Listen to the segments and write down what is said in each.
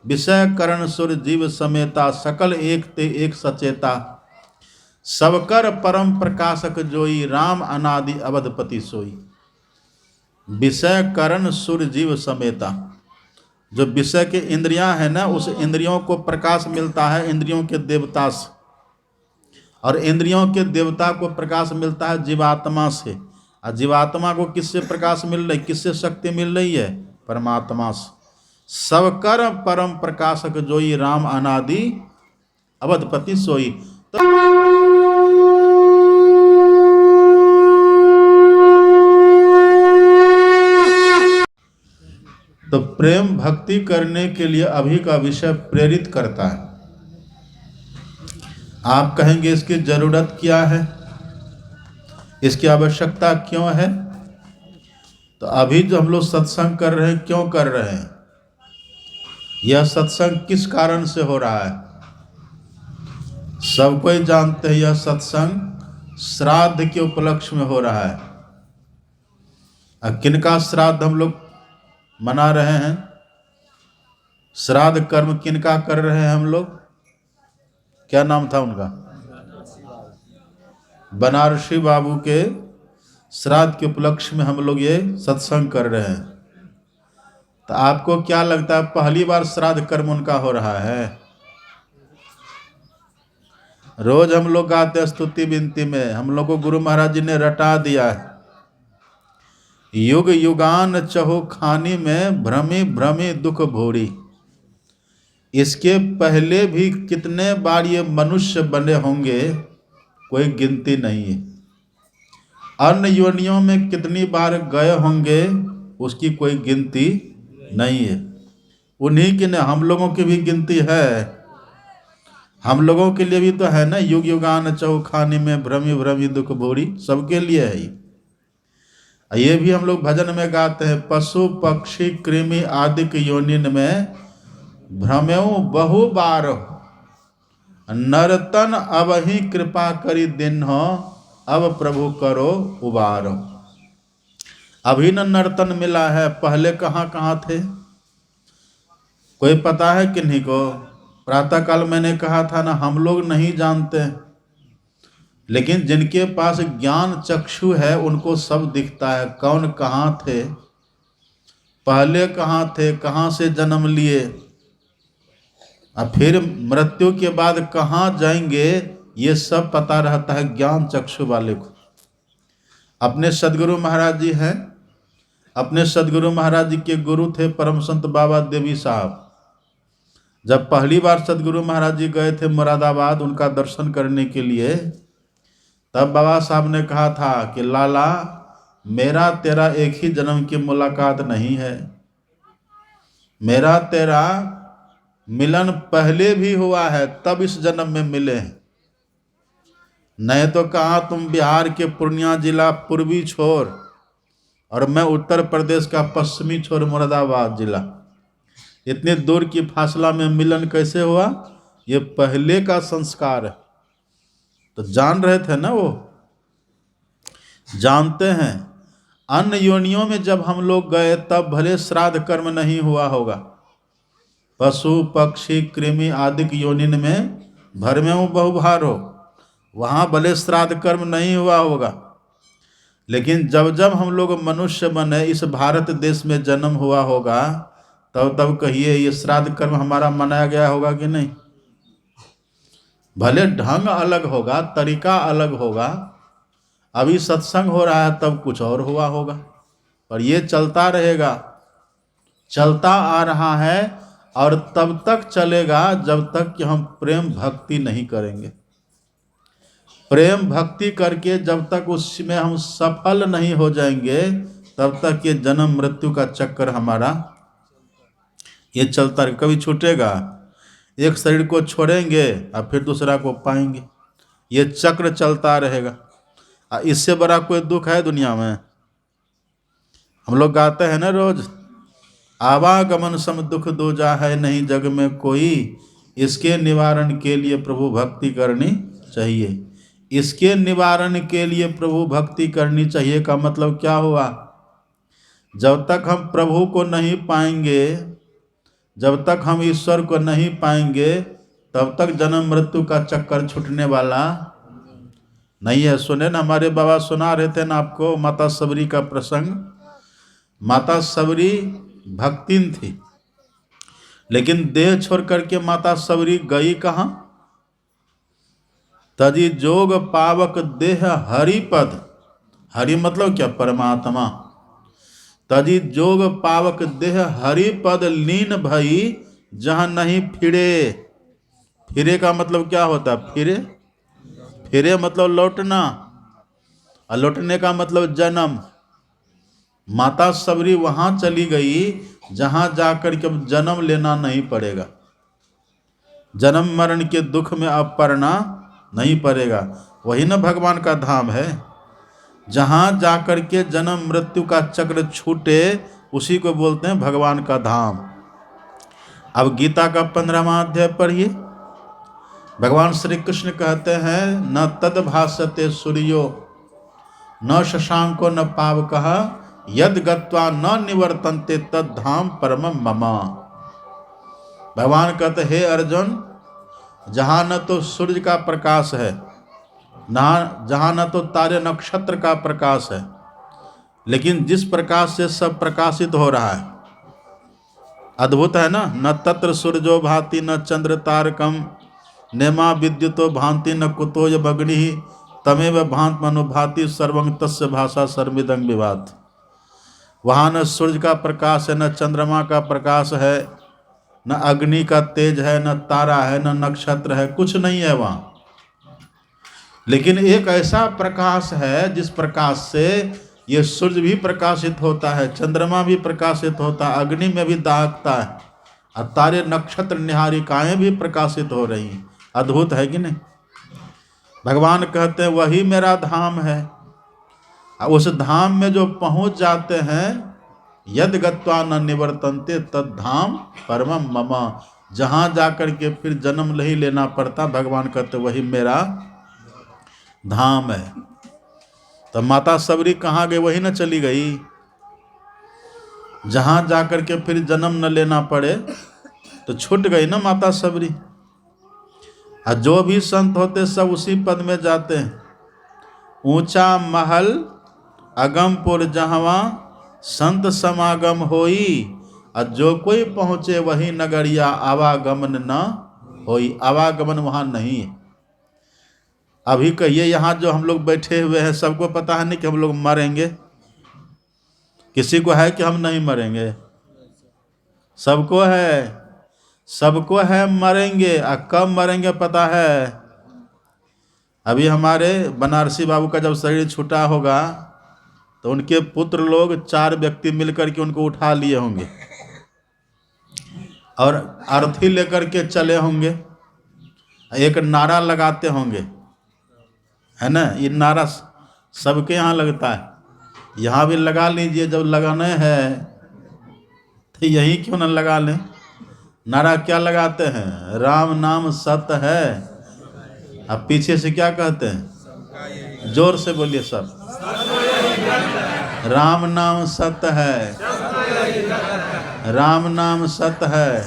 विषय करण सुर जीव समेता, सकल एक ते एक सचेता। सबकर परम प्रकाशक जोई, राम अनादि अवधपति सोई। विषय करण सुर जीव समेता, जो विषय के इंद्रियां हैं ना, उस इंद्रियों को प्रकाश मिलता है इंद्रियों के देवता से, और इंद्रियों के देवता को प्रकाश मिलता है जीवात्मा से। और जीवात्मा को किससे प्रकाश मिल रही, किससे शक्ति मिल रही है? परमात्मा से। सबकर परम प्रकाशक जोई, राम अनादि अवधपति सोई। तो प्रेम भक्ति करने के लिए अभी का विषय प्रेरित करता है। आप कहेंगे इसकी जरूरत क्या है, इसकी आवश्यकता क्यों है? तो अभी जो हम लोग सत्संग कर रहे हैं, क्यों कर रहे हैं? यह सत्संग किस कारण से हो रहा है? सब कोई जानते हैं यह सत्संग श्राद्ध के उपलक्ष्य में हो रहा है। किनका श्राद्ध हम लोग मना रहे हैं? श्राद्ध कर्म किनका कर रहे हैं हम लोग? क्या नाम था उनका? बनारसी बाबू के श्राद्ध के उपलक्ष्य में हम लोग ये सत्संग कर रहे हैं। तो आपको क्या लगता है पहली बार श्राद्ध कर्म उनका हो रहा है? रोज हम लोग गाते हैं स्तुति विनती में, हम लोग को गुरु महाराज जी ने रटा दिया है, युग युगान चहु खानी में भ्रमी भ्रमी दुख भोरी। इसके पहले भी कितने बार ये मनुष्य बने होंगे, कोई गिनती नहीं है। अन्य योनियों में कितनी बार गए होंगे, उसकी कोई गिनती नहीं है। उन्हीं की न हम लोगों की भी गिनती है। हम लोगों के लिए भी तो है ना, युग युगान चहु खानी में भ्रमी भ्रमी दुख भोरी, सबके लिए है। ये भी हम लोग भजन में गाते हैं, पशु पक्षी कृमि आदिक योनिन में भ्रम्यऊ बहु बार, नर्तन अब ही कृपा करी दिन हो, अब प्रभु करो उबारो। अभी न नर्तन मिला है, पहले कहाँ कहाँ थे? कोई पता है किन्हीं को? प्रातः काल मैंने कहा था ना, हम लोग नहीं जानते, लेकिन जिनके पास ज्ञान चक्षु है उनको सब दिखता है। कौन कहाँ थे, पहले कहाँ थे, कहाँ से जन्म लिए, और फिर मृत्यु के बाद कहाँ जाएंगे, ये सब पता रहता है ज्ञान चक्षु वाले को। अपने सदगुरु महाराज जी हैं, अपने सदगुरु महाराज जी के गुरु थे परम संत बाबा देवी साहब। जब पहली बार सदगुरु महाराज जी गए थे मुरादाबाद उनका दर्शन करने के लिए, तब बाबा साहब ने कहा था कि लाला, मेरा तेरा एक ही जन्म की मुलाकात नहीं है, मेरा तेरा मिलन पहले भी हुआ है, तब इस जन्म में मिले हैं। नहीं तो कहा तुम बिहार के पूर्णिया जिला पूर्वी छोर और मैं उत्तर प्रदेश का पश्चिमी छोर मुरादाबाद जिला, इतनी दूर की फासला में मिलन कैसे हुआ? ये पहले का संस्कार है। तो जान रहे थे ना, वो जानते हैं। अन्य योनियों में जब हम लोग गए तब भले श्राद्ध कर्म नहीं हुआ होगा, पशु पक्षी कृमि आदि योनिन में भरमेऊ बहुभार हो, वहाँ भले श्राद्ध कर्म नहीं हुआ होगा, लेकिन जब जब हम लोग मनुष्य बने, इस भारत देश में जन्म हुआ होगा, तब तब कहिए ये श्राद्ध कर्म हमारा मनाया गया होगा कि नहीं? भले ढंग अलग होगा, तरीका अलग होगा, अभी सत्संग हो रहा है तब कुछ और हुआ होगा, पर ये चलता रहेगा, चलता आ रहा है और तब तक चलेगा जब तक कि हम प्रेम भक्ति नहीं करेंगे। प्रेम भक्ति करके जब तक उसमें हम सफल नहीं हो जाएंगे, तब तक ये जन्म मृत्यु का चक्कर हमारा ये चलता रहे, कभी छूटेगा? एक शरीर को छोड़ेंगे और फिर दूसरा को पाएंगे, ये चक्र चलता रहेगा। इससे बड़ा कोई दुख है दुनिया में? हम लोग गाते हैं ना रोज, आवागमन सम दुख दूजा है नहीं जग में कोई, इसके निवारण के लिए प्रभु भक्ति करनी चाहिए। इसके निवारण के लिए प्रभु भक्ति करनी चाहिए का मतलब क्या हुआ? जब तक हम प्रभु को नहीं पाएंगे, जब तक हम ईश्वर को नहीं पाएंगे तब तक जन्म मृत्यु का चक्कर छूटने वाला नहीं है। सुने ना, हमारे बाबा सुना रहे थे ना आपको माता सबरी का प्रसंग। माता सबरी भक्तिन थी, लेकिन देह छोड़ करके माता सबरी गई कहाँ? तजी जोग पावक देह हरिपद, हरि मतलब क्या? परमात्मा। तजी जोग पावक देह हरिपद लीन भई जहाँ नहीं फिरे। फिरे का मतलब क्या होता है? फिरे, फिरे मतलब लौटना, और लौटने का मतलब जन्म। माता सबरी वहाँ चली गई जहाँ जाकर के जन्म लेना नहीं पड़ेगा, जन्म मरण के दुख में अब पड़ना नहीं पड़ेगा। वही ना भगवान का धाम है, जहाँ जाकर के जन्म मृत्यु का चक्र छूटे उसी को बोलते हैं भगवान का धाम। अब गीता का 15वां अध्याय पढ़िए। भगवान श्री कृष्ण कहते हैं न तद भासते सूर्यो न शशांको न पावकः यद गत्वा न निवर्तन्ते तद धाम परमं मम। भगवान कहते हे अर्जुन, जहाँ न तो सूर्य का प्रकाश है, जहाँ न तो तारे नक्षत्र का प्रकाश है, लेकिन जिस प्रकाश से सब प्रकाशित हो रहा है, अद्भुत है ना। न तत्र सूर्यो भाति न चंद्र तारकम नेमा विद्युतो भांति न कुतोज भग्नि तमेव भांत मनुभाति सर्वं तस्य भाषा सर्विदंग विभात। वहाँ न सूर्य का प्रकाश है, न चंद्रमा का प्रकाश है, न अग्नि का तेज है, न तारा है, न नक्षत्र है, कुछ नहीं है वहाँ। लेकिन एक ऐसा प्रकाश है जिस प्रकाश से ये सूर्य भी प्रकाशित होता है, चंद्रमा भी प्रकाशित होता है, अग्नि में भी दाहकता है, और तारे नक्षत्र निहारिकाएं भी प्रकाशित हो रही हैं। अद्भुत है कि नहीं? भगवान कहते हैं वही मेरा धाम है। उस धाम में जो पहुंच जाते हैं, यद गत्वा न निवर्तन्ते तद धाम परमं मम, जहाँ जाकर के फिर जन्म नहीं लेना पड़ता, भगवान कहते वही मेरा धाम है। तो माता सबरी कहाँ गई? वही न चली गई जहाँ जाकर के फिर जन्म न लेना पड़े, तो छूट गई ना माता सबरी। और जो भी संत होते सब उसी पद में जाते हैं। ऊंचा महल अगमपुर जहवा संत समागम होई, और जो कोई पहुँचे वही नगरिया आवागमन न होई। आवागमन वहाँ नहीं है। अभी कहिए यहाँ जो हम लोग बैठे हुए हैं सबको पता है नहीं कि हम लोग मरेंगे? किसी को है कि हम नहीं मरेंगे? सबको है, सबको है मरेंगे। और कब मरेंगे पता है? अभी हमारे बनारसी बाबू का जब शरीर छूटा होगा तो उनके पुत्र लोग 4 व्यक्ति मिलकर के उनको उठा लिए होंगे और अर्थी लेकर के चले होंगे, एक नारा लगाते होंगे, है ना? ये नारा सबके यहाँ लगता है, यहाँ भी लगा लीजिए। जब लगाने हैं तो यही क्यों न लगा लें? नारा क्या लगाते हैं? राम नाम सत्य है। अब पीछे से क्या कहते हैं? जोर से बोलिए सब। राम नाम सत्य है, राम नाम सत्य है।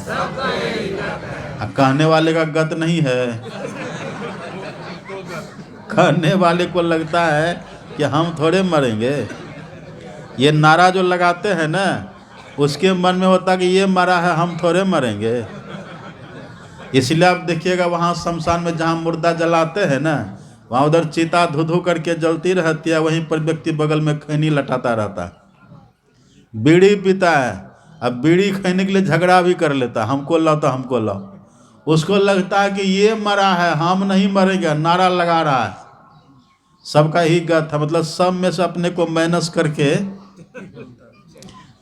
कहने वाले का गत नहीं है। कहने वाले को लगता है कि हम थोड़े मरेंगे। ये नारा जो लगाते हैं ना, उसके मन में होता कि ये मरा है, हम थोड़े मरेंगे। इसलिए आप देखिएगा वहाँ शमशान में जहाँ मुर्दा जलाते हैं ना, वहाँ उधर चिता धू करके जलती रहती है, वहीं पर व्यक्ति बगल में खैनी लटाता रहता है, बीड़ी पीता है। अब बीड़ी खैने के लिए झगड़ा भी कर लेता, हमको लाओ तो हमको लाओ। उसको लगता है कि ये मरा है, हम नहीं मरेंगे, नारा लगा रहा है। सबका ही गत है, मतलब सब में से अपने को माइनस करके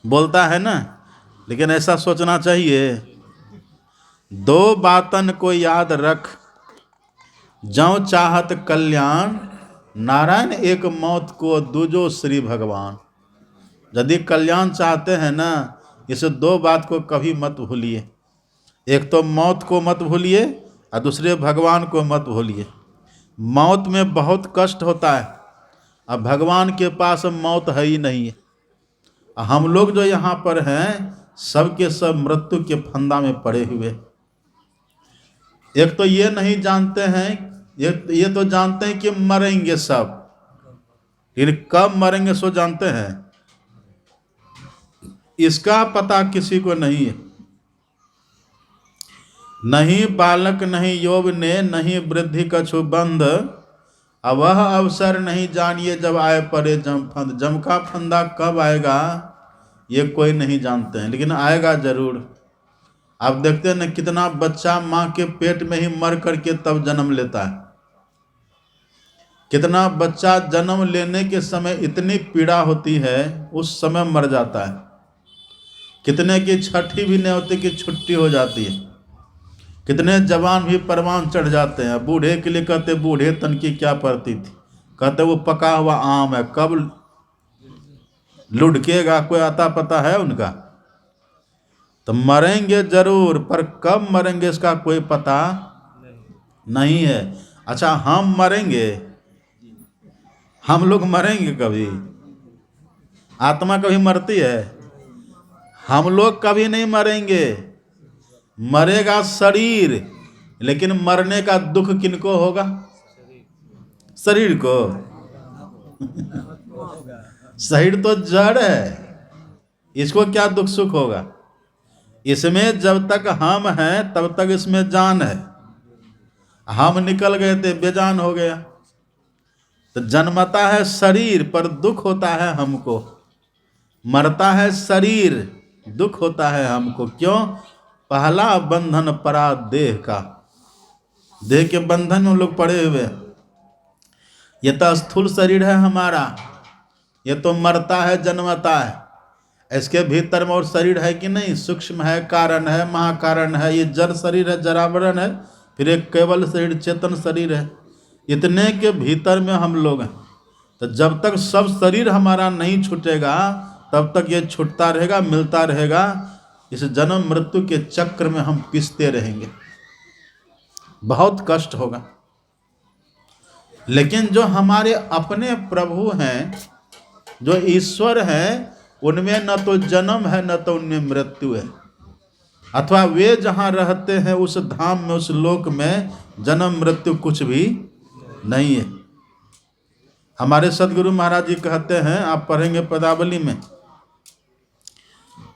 बोलता है ना। लेकिन ऐसा सोचना चाहिए, 2 बातन को याद रख, जौ चाहत कल्याण नारायण एक मौत को दूजो श्री भगवान। यदि कल्याण चाहते हैं ना, इस 2 बात को कभी मत भूलिए। एक तो मौत को मत भूलिए और दूसरे भगवान को मत भूलिए। मौत में बहुत कष्ट होता है, अब भगवान के पास मौत है ही नहीं है। हम लोग जो यहाँ पर हैं सब के सब मृत्यु के फंदा में पड़े हुए। एक तो ये नहीं जानते हैं, ये तो जानते हैं कि मरेंगे सब, लेकिन कब मरेंगे सो जानते हैं, इसका पता किसी को नहीं है। नहीं बालक नहीं यौव ने, नहीं वृद्धि कछु बंध, अब वह अवसर नहीं जानिए जब आए पड़े जम फंद। जम का फंदा कब आएगा ये कोई नहीं जानते हैं, लेकिन आएगा जरूर। आप देखते हैं ना कितना बच्चा माँ के पेट में ही मर करके तब जन्म लेता है। कितना बच्चा जन्म लेने के समय इतनी पीड़ा होती है, उस समय मर जाता है। कितने की छठी भी नहीं होती कि छुट्टी हो जाती है। कितने जवान भी परवान चढ़ जाते हैं। बूढ़े के लिए कहते बूढ़े तन की क्या पड़ती थी, कहते वो पका हुआ आम है, कब लुढ़केगा कोई आता पता है उनका। तो मरेंगे जरूर, पर कब मरेंगे इसका कोई पता नहीं है। अच्छा, हम मरेंगे, हम लोग मरेंगे कभी? आत्मा कभी मरती है? हम लोग कभी नहीं मरेंगे। मरेगा शरीर, लेकिन मरने का दुख किनको होगा? शरीर को। शरीर तो जड़ है, इसको क्या दुख सुख होगा? इसमें जब तक हम हैं तब तक इसमें जान है। हम निकल गए थे, बेजान हो गया। तो जन्मता है शरीर, पर दुख होता है हमको। मरता है शरीर, दुख होता है हमको। क्यों? पहला बंधन परा देह का। देह के बंधन में हम लोग पड़े हुए। ये तो स्थूल शरीर है हमारा, ये तो मरता है जन्मता है। इसके भीतर में और शरीर है कि नहीं? सूक्ष्म है, कारण है, महाकारण है। ये जड़ शरीर है, जरावरण है, फिर एक केवल शरीर चेतन शरीर है। इतने के भीतर में हम लोग हैं। तो जब तक सब शरीर हमारा नहीं छूटेगा तब तक ये छूटता रहेगा, मिलता रहेगा। इस जन्म मृत्यु के चक्र में हम पिसते रहेंगे, बहुत कष्ट होगा। लेकिन जो हमारे अपने प्रभु हैं, जो ईश्वर हैं, उनमें न तो जन्म है न तो उनमें मृत्यु है। अथवा वे जहाँ रहते हैं उस धाम में, उस लोक में जन्म मृत्यु कुछ भी नहीं है। हमारे सदगुरु महाराज जी कहते हैं, आप पढ़ेंगे पदावली में,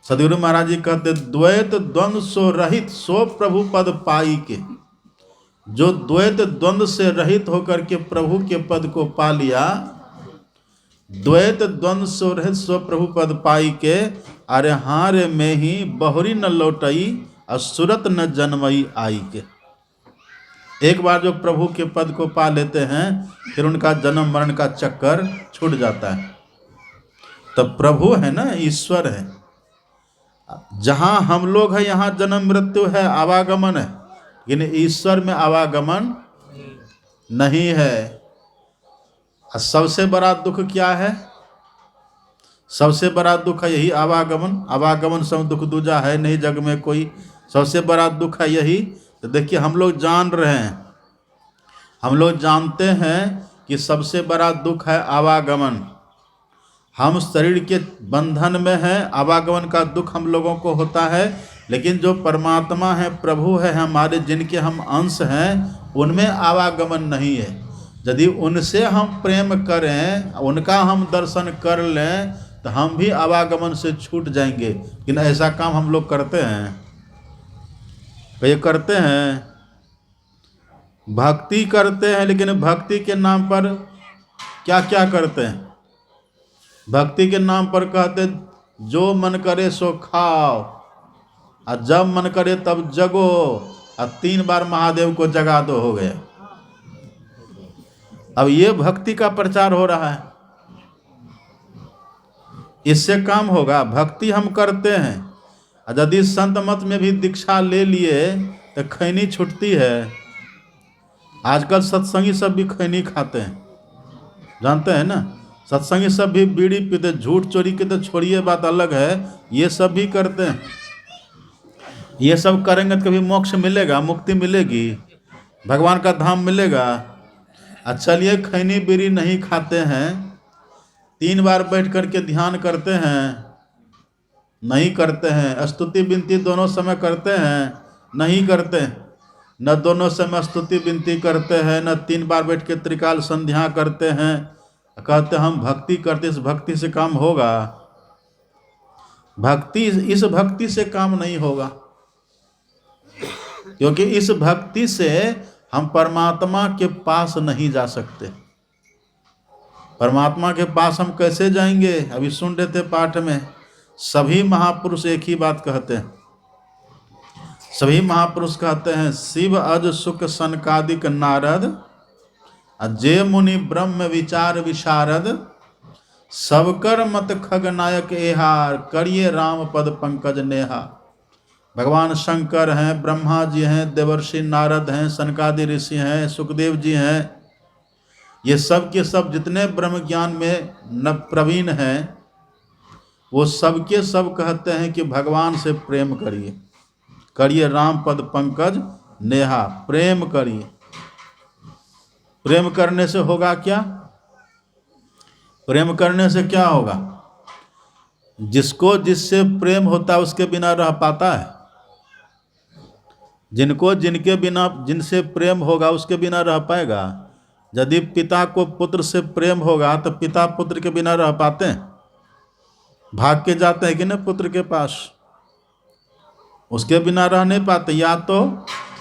सदगुरु महाराज जी कहते द्वैत द्वंद्व सो रहित सो प्रभु पद पाई के। जो द्वैत द्वंद्व से रहित होकर के प्रभु के पद को पा लिया, द्वैत द्वंद्व सो रहित सो प्रभु पद पाई के, अरे हारे में ही बहुरी न लौटई और सूरत न जन्मई आई के। एक बार जो प्रभु के पद को पा लेते हैं, फिर उनका जन्म मरण का चक्कर छूट जाता है। तब प्रभु है ना, ईश्वर है। जहाँ हम लोग हैं यहाँ जन्म मृत्यु है, आवागमन है, लेकिन ईश्वर में आवागमन नहीं है। सबसे बड़ा दुख क्या है? सबसे बड़ा दुख है यही आवागमन। आवागमन सब दुख दूजा है नहीं जग में कोई। सबसे बड़ा दुख है यही। तो देखिए, हम लोग जान रहे हैं, हम लोग जानते हैं कि सबसे बड़ा दुख है आवागमन। हम शरीर के बंधन में हैं, आवागमन का दुख हम लोगों को होता है। लेकिन जो परमात्मा है, प्रभु है हमारे, जिनके हम अंश हैं, उनमें आवागमन नहीं है। यदि उनसे हम प्रेम करें, उनका हम दर्शन कर लें, तो हम भी आवागमन से छूट जाएंगे। लेकिन ऐसा काम हम लोग करते हैं? ये करते हैं, भक्ति करते हैं, लेकिन भक्ति के नाम पर क्या क्या करते हैं? भक्ति के नाम पर कहते जो मन करे सो खाओ, और जब मन करे तब जगो, और 3 बार महादेव को जगा दो, हो गया। अब ये भक्ति का प्रचार हो रहा है। इससे काम होगा? भक्ति हम करते हैं, और यदि संत मत में भी दीक्षा ले लिए तो खैनी छूटती है। आजकल सत्संगी सब भी खैनी खाते हैं, जानते हैं ना। सत्संगी सब भी बीड़ी पीते, झूठ चोरी के तो छोड़िए, बात अलग है, ये सब भी करते हैं। ये सब करेंगे तो कभी मोक्ष मिलेगा, मुक्ति मिलेगी, भगवान का धाम मिलेगा? चलिए, खैनी बीड़ी नहीं खाते हैं, 3 बार बैठ करके ध्यान करते हैं, नहीं करते हैं। स्तुति विनती दोनों समय करते हैं? नहीं करते। न दोनों समय स्तुति विनती करते हैं, न 3 बार बैठ के त्रिकाल संध्या करते हैं। कहते हम भक्ति करते, इस भक्ति से काम होगा? इस भक्ति से काम नहीं होगा, क्योंकि इस भक्ति से हम परमात्मा के पास नहीं जा सकते। परमात्मा के पास हम कैसे जाएंगे? अभी सुन रहे थे पाठ में, सभी महापुरुष एक ही बात कहते हैं। सभी महापुरुष कहते हैं, शिव अज सुख सनकादिक नारद, जे मुनि ब्रह्म विचार विशारद, सबकर मत खगनायक एहार, करिए राम पद पंकज नेहा। भगवान शंकर हैं, ब्रह्मा जी हैं, देवर्षि नारद हैं, सनकादि ऋषि हैं, सुखदेव जी हैं, ये सब के सब जितने ब्रह्म ज्ञान में न प्रवीण हैं, वो सबके सब कहते हैं कि भगवान से प्रेम करिए, करिए राम पद पंकज नेहा, प्रेम करिए। प्रेम करने से होगा क्या? प्रेम करने से क्या होगा? जिसको जिससे प्रेम होता है उसके बिना रह पाता है? जिनके बिना, जिनसे प्रेम होगा उसके बिना रह पाएगा? यदि पिता को पुत्र से प्रेम होगा तो पिता पुत्र के बिना रह पाते हैं? भाग के जाते हैं कि नहीं पुत्र के पास? उसके बिना रह नहीं पाते। या तो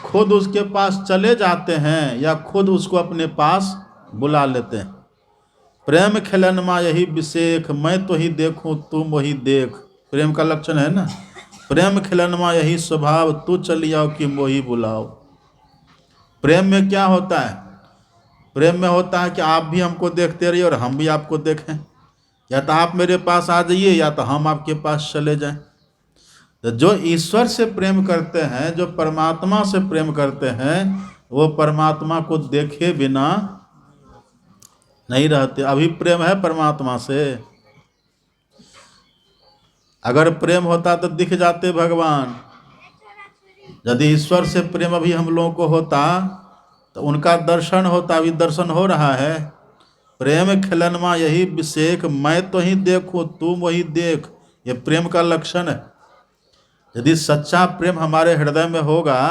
खुद उसके पास चले जाते हैं या खुद उसको अपने पास बुला लेते हैं। प्रेम खिलन मा यही विशेख, मैं तो ही देखूं तुम वही देख। प्रेम का लक्षण है ना, प्रेम खिलन मा यही स्वभाव, तू चली आओ कि मोही बुलाओ। प्रेम में क्या होता है? प्रेम में होता है कि आप भी हमको देखते रहिए और हम भी आपको देखें। या तो आप मेरे पास आ जाइए या तो हम आपके पास चले जाएं। तो जो ईश्वर से प्रेम करते हैं, जो परमात्मा से प्रेम करते हैं, वो परमात्मा को देखे बिना नहीं रहते। अभी प्रेम है परमात्मा से? अगर प्रेम होता तो दिख जाते भगवान। यदि ईश्वर से प्रेम अभी हम लोगों को होता तो उनका दर्शन होता। अभी दर्शन हो रहा है। प्रेम खिलनमा यही विशेख, मैं तो ही देखूं तुम वही देख। ये प्रेम का लक्षण है। यदि सच्चा प्रेम हमारे हृदय में होगा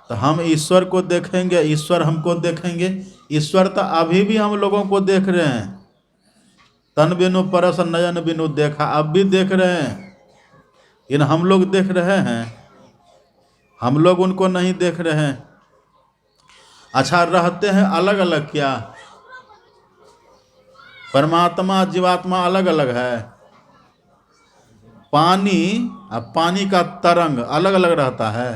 तो हम ईश्वर को देखेंगे, ईश्वर हमको देखेंगे। ईश्वर तो अभी भी हम लोगों को देख रहे हैं। तन बिनु परस नयन बिनु देखा, अब भी देख रहे हैं। इन हम लोग देख रहे हैं, हम लोग उनको नहीं देख रहे हैं। अच्छा, रहते हैं अलग अलग क्या? परमात्मा जीवात्मा अलग अलग है। पानी और पानी का तरंग अलग अलग रहता है।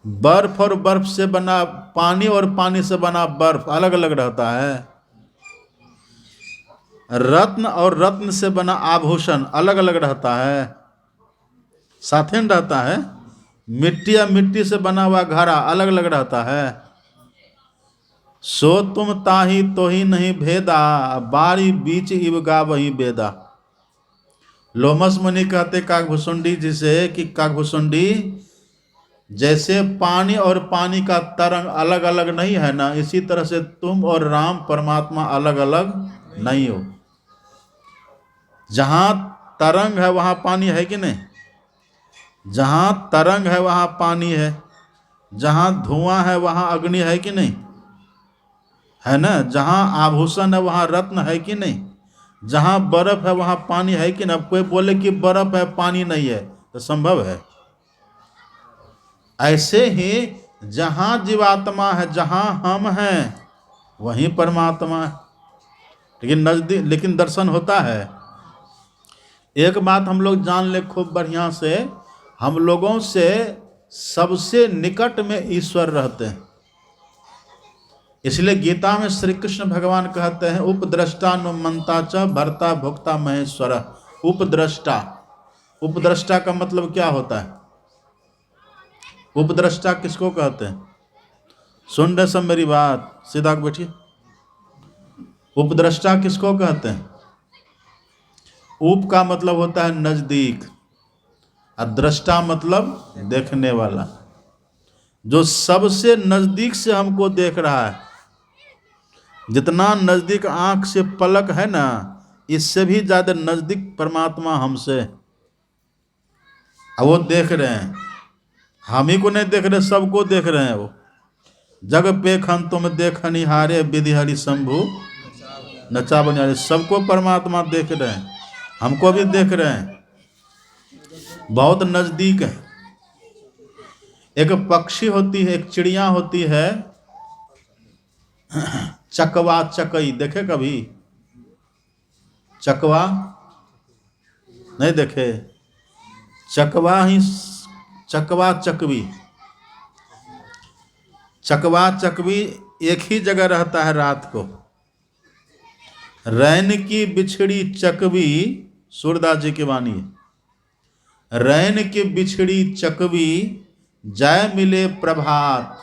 बर्फ और बर्फ से बना पानी और पानी से बना बर्फ अलग अलग रहता है। रत्न और रत्न से बना आभूषण अलग अलग रहता है, साथ में रहता है। मिट्टी या मिट्टी से बना हुआ घड़ा अलग अलग रहता है। सो तुम ताही तो ही नहीं भेदा, बारी बीच इबगा वही बेदा। लोमस मुनि कहते काकभुसुंडी जी से कि काकभुसुंडी, जैसे पानी और पानी का तरंग अलग अलग नहीं है ना, इसी तरह से तुम और राम परमात्मा अलग अलग नहीं हो। जहां तरंग है वहां पानी है कि नहीं? जहां तरंग है वहां पानी है। जहां धुआं है वहां अग्नि है कि नहीं? है ना। जहां आभूषण है वहां रत्न है कि नहीं? जहां बर्फ है वहां पानी है कि नहीं? अब कोई बोले कि बर्फ है पानी नहीं है तो संभव है? ऐसे ही जहां जीवात्मा है, जहां हम हैं, वहीं परमात्मा है। लेकिन नजदीक, लेकिन दर्शन होता है। एक बात हम लोग जान ले खूब बढ़िया से, हम लोगों से सबसे निकट में ईश्वर रहते हैं। इसलिए गीता में श्री कृष्ण भगवान कहते हैं, उपद्रष्टा नुमंता च भर्ता भोक्ता महेश्वर। उपद्रष्टा, उपद्रष्टा का मतलब क्या होता है? उपद्रष्टा किसको कहते हैं? सुन रहे सब मेरी बात, सीधा बैठिए। उपद्रष्टा किसको कहते हैं? उप का मतलब होता है नजदीक, और दृष्टा मतलब देखने वाला। जो सबसे नजदीक से हमको देख रहा है। जितना नजदीक आंख से पलक है ना, इससे भी ज्यादा नजदीक परमात्मा हमसे। अब वो देख रहे हैं, हम ही को नहीं देख रहे, सबको देख रहे हैं। वो जग पे खन तुम देख निहारे, विधि हरि शंभु नचा बनिहारे। सबको परमात्मा देख रहे हैं, हमको भी देख रहे हैं, बहुत नजदीक है। एक पक्षी होती है, एक चिड़िया होती है, चकवा चकई, देखे कभी? चकवा नहीं देखे? चकवा ही, चकवा चकवी, चकवा चकवी एक ही जगह रहता है रात को। रैन की बिछड़ी चकवी, सूरदास जी की वाणी है। रैन की बिछड़ी चकवी, जय मिले प्रभात,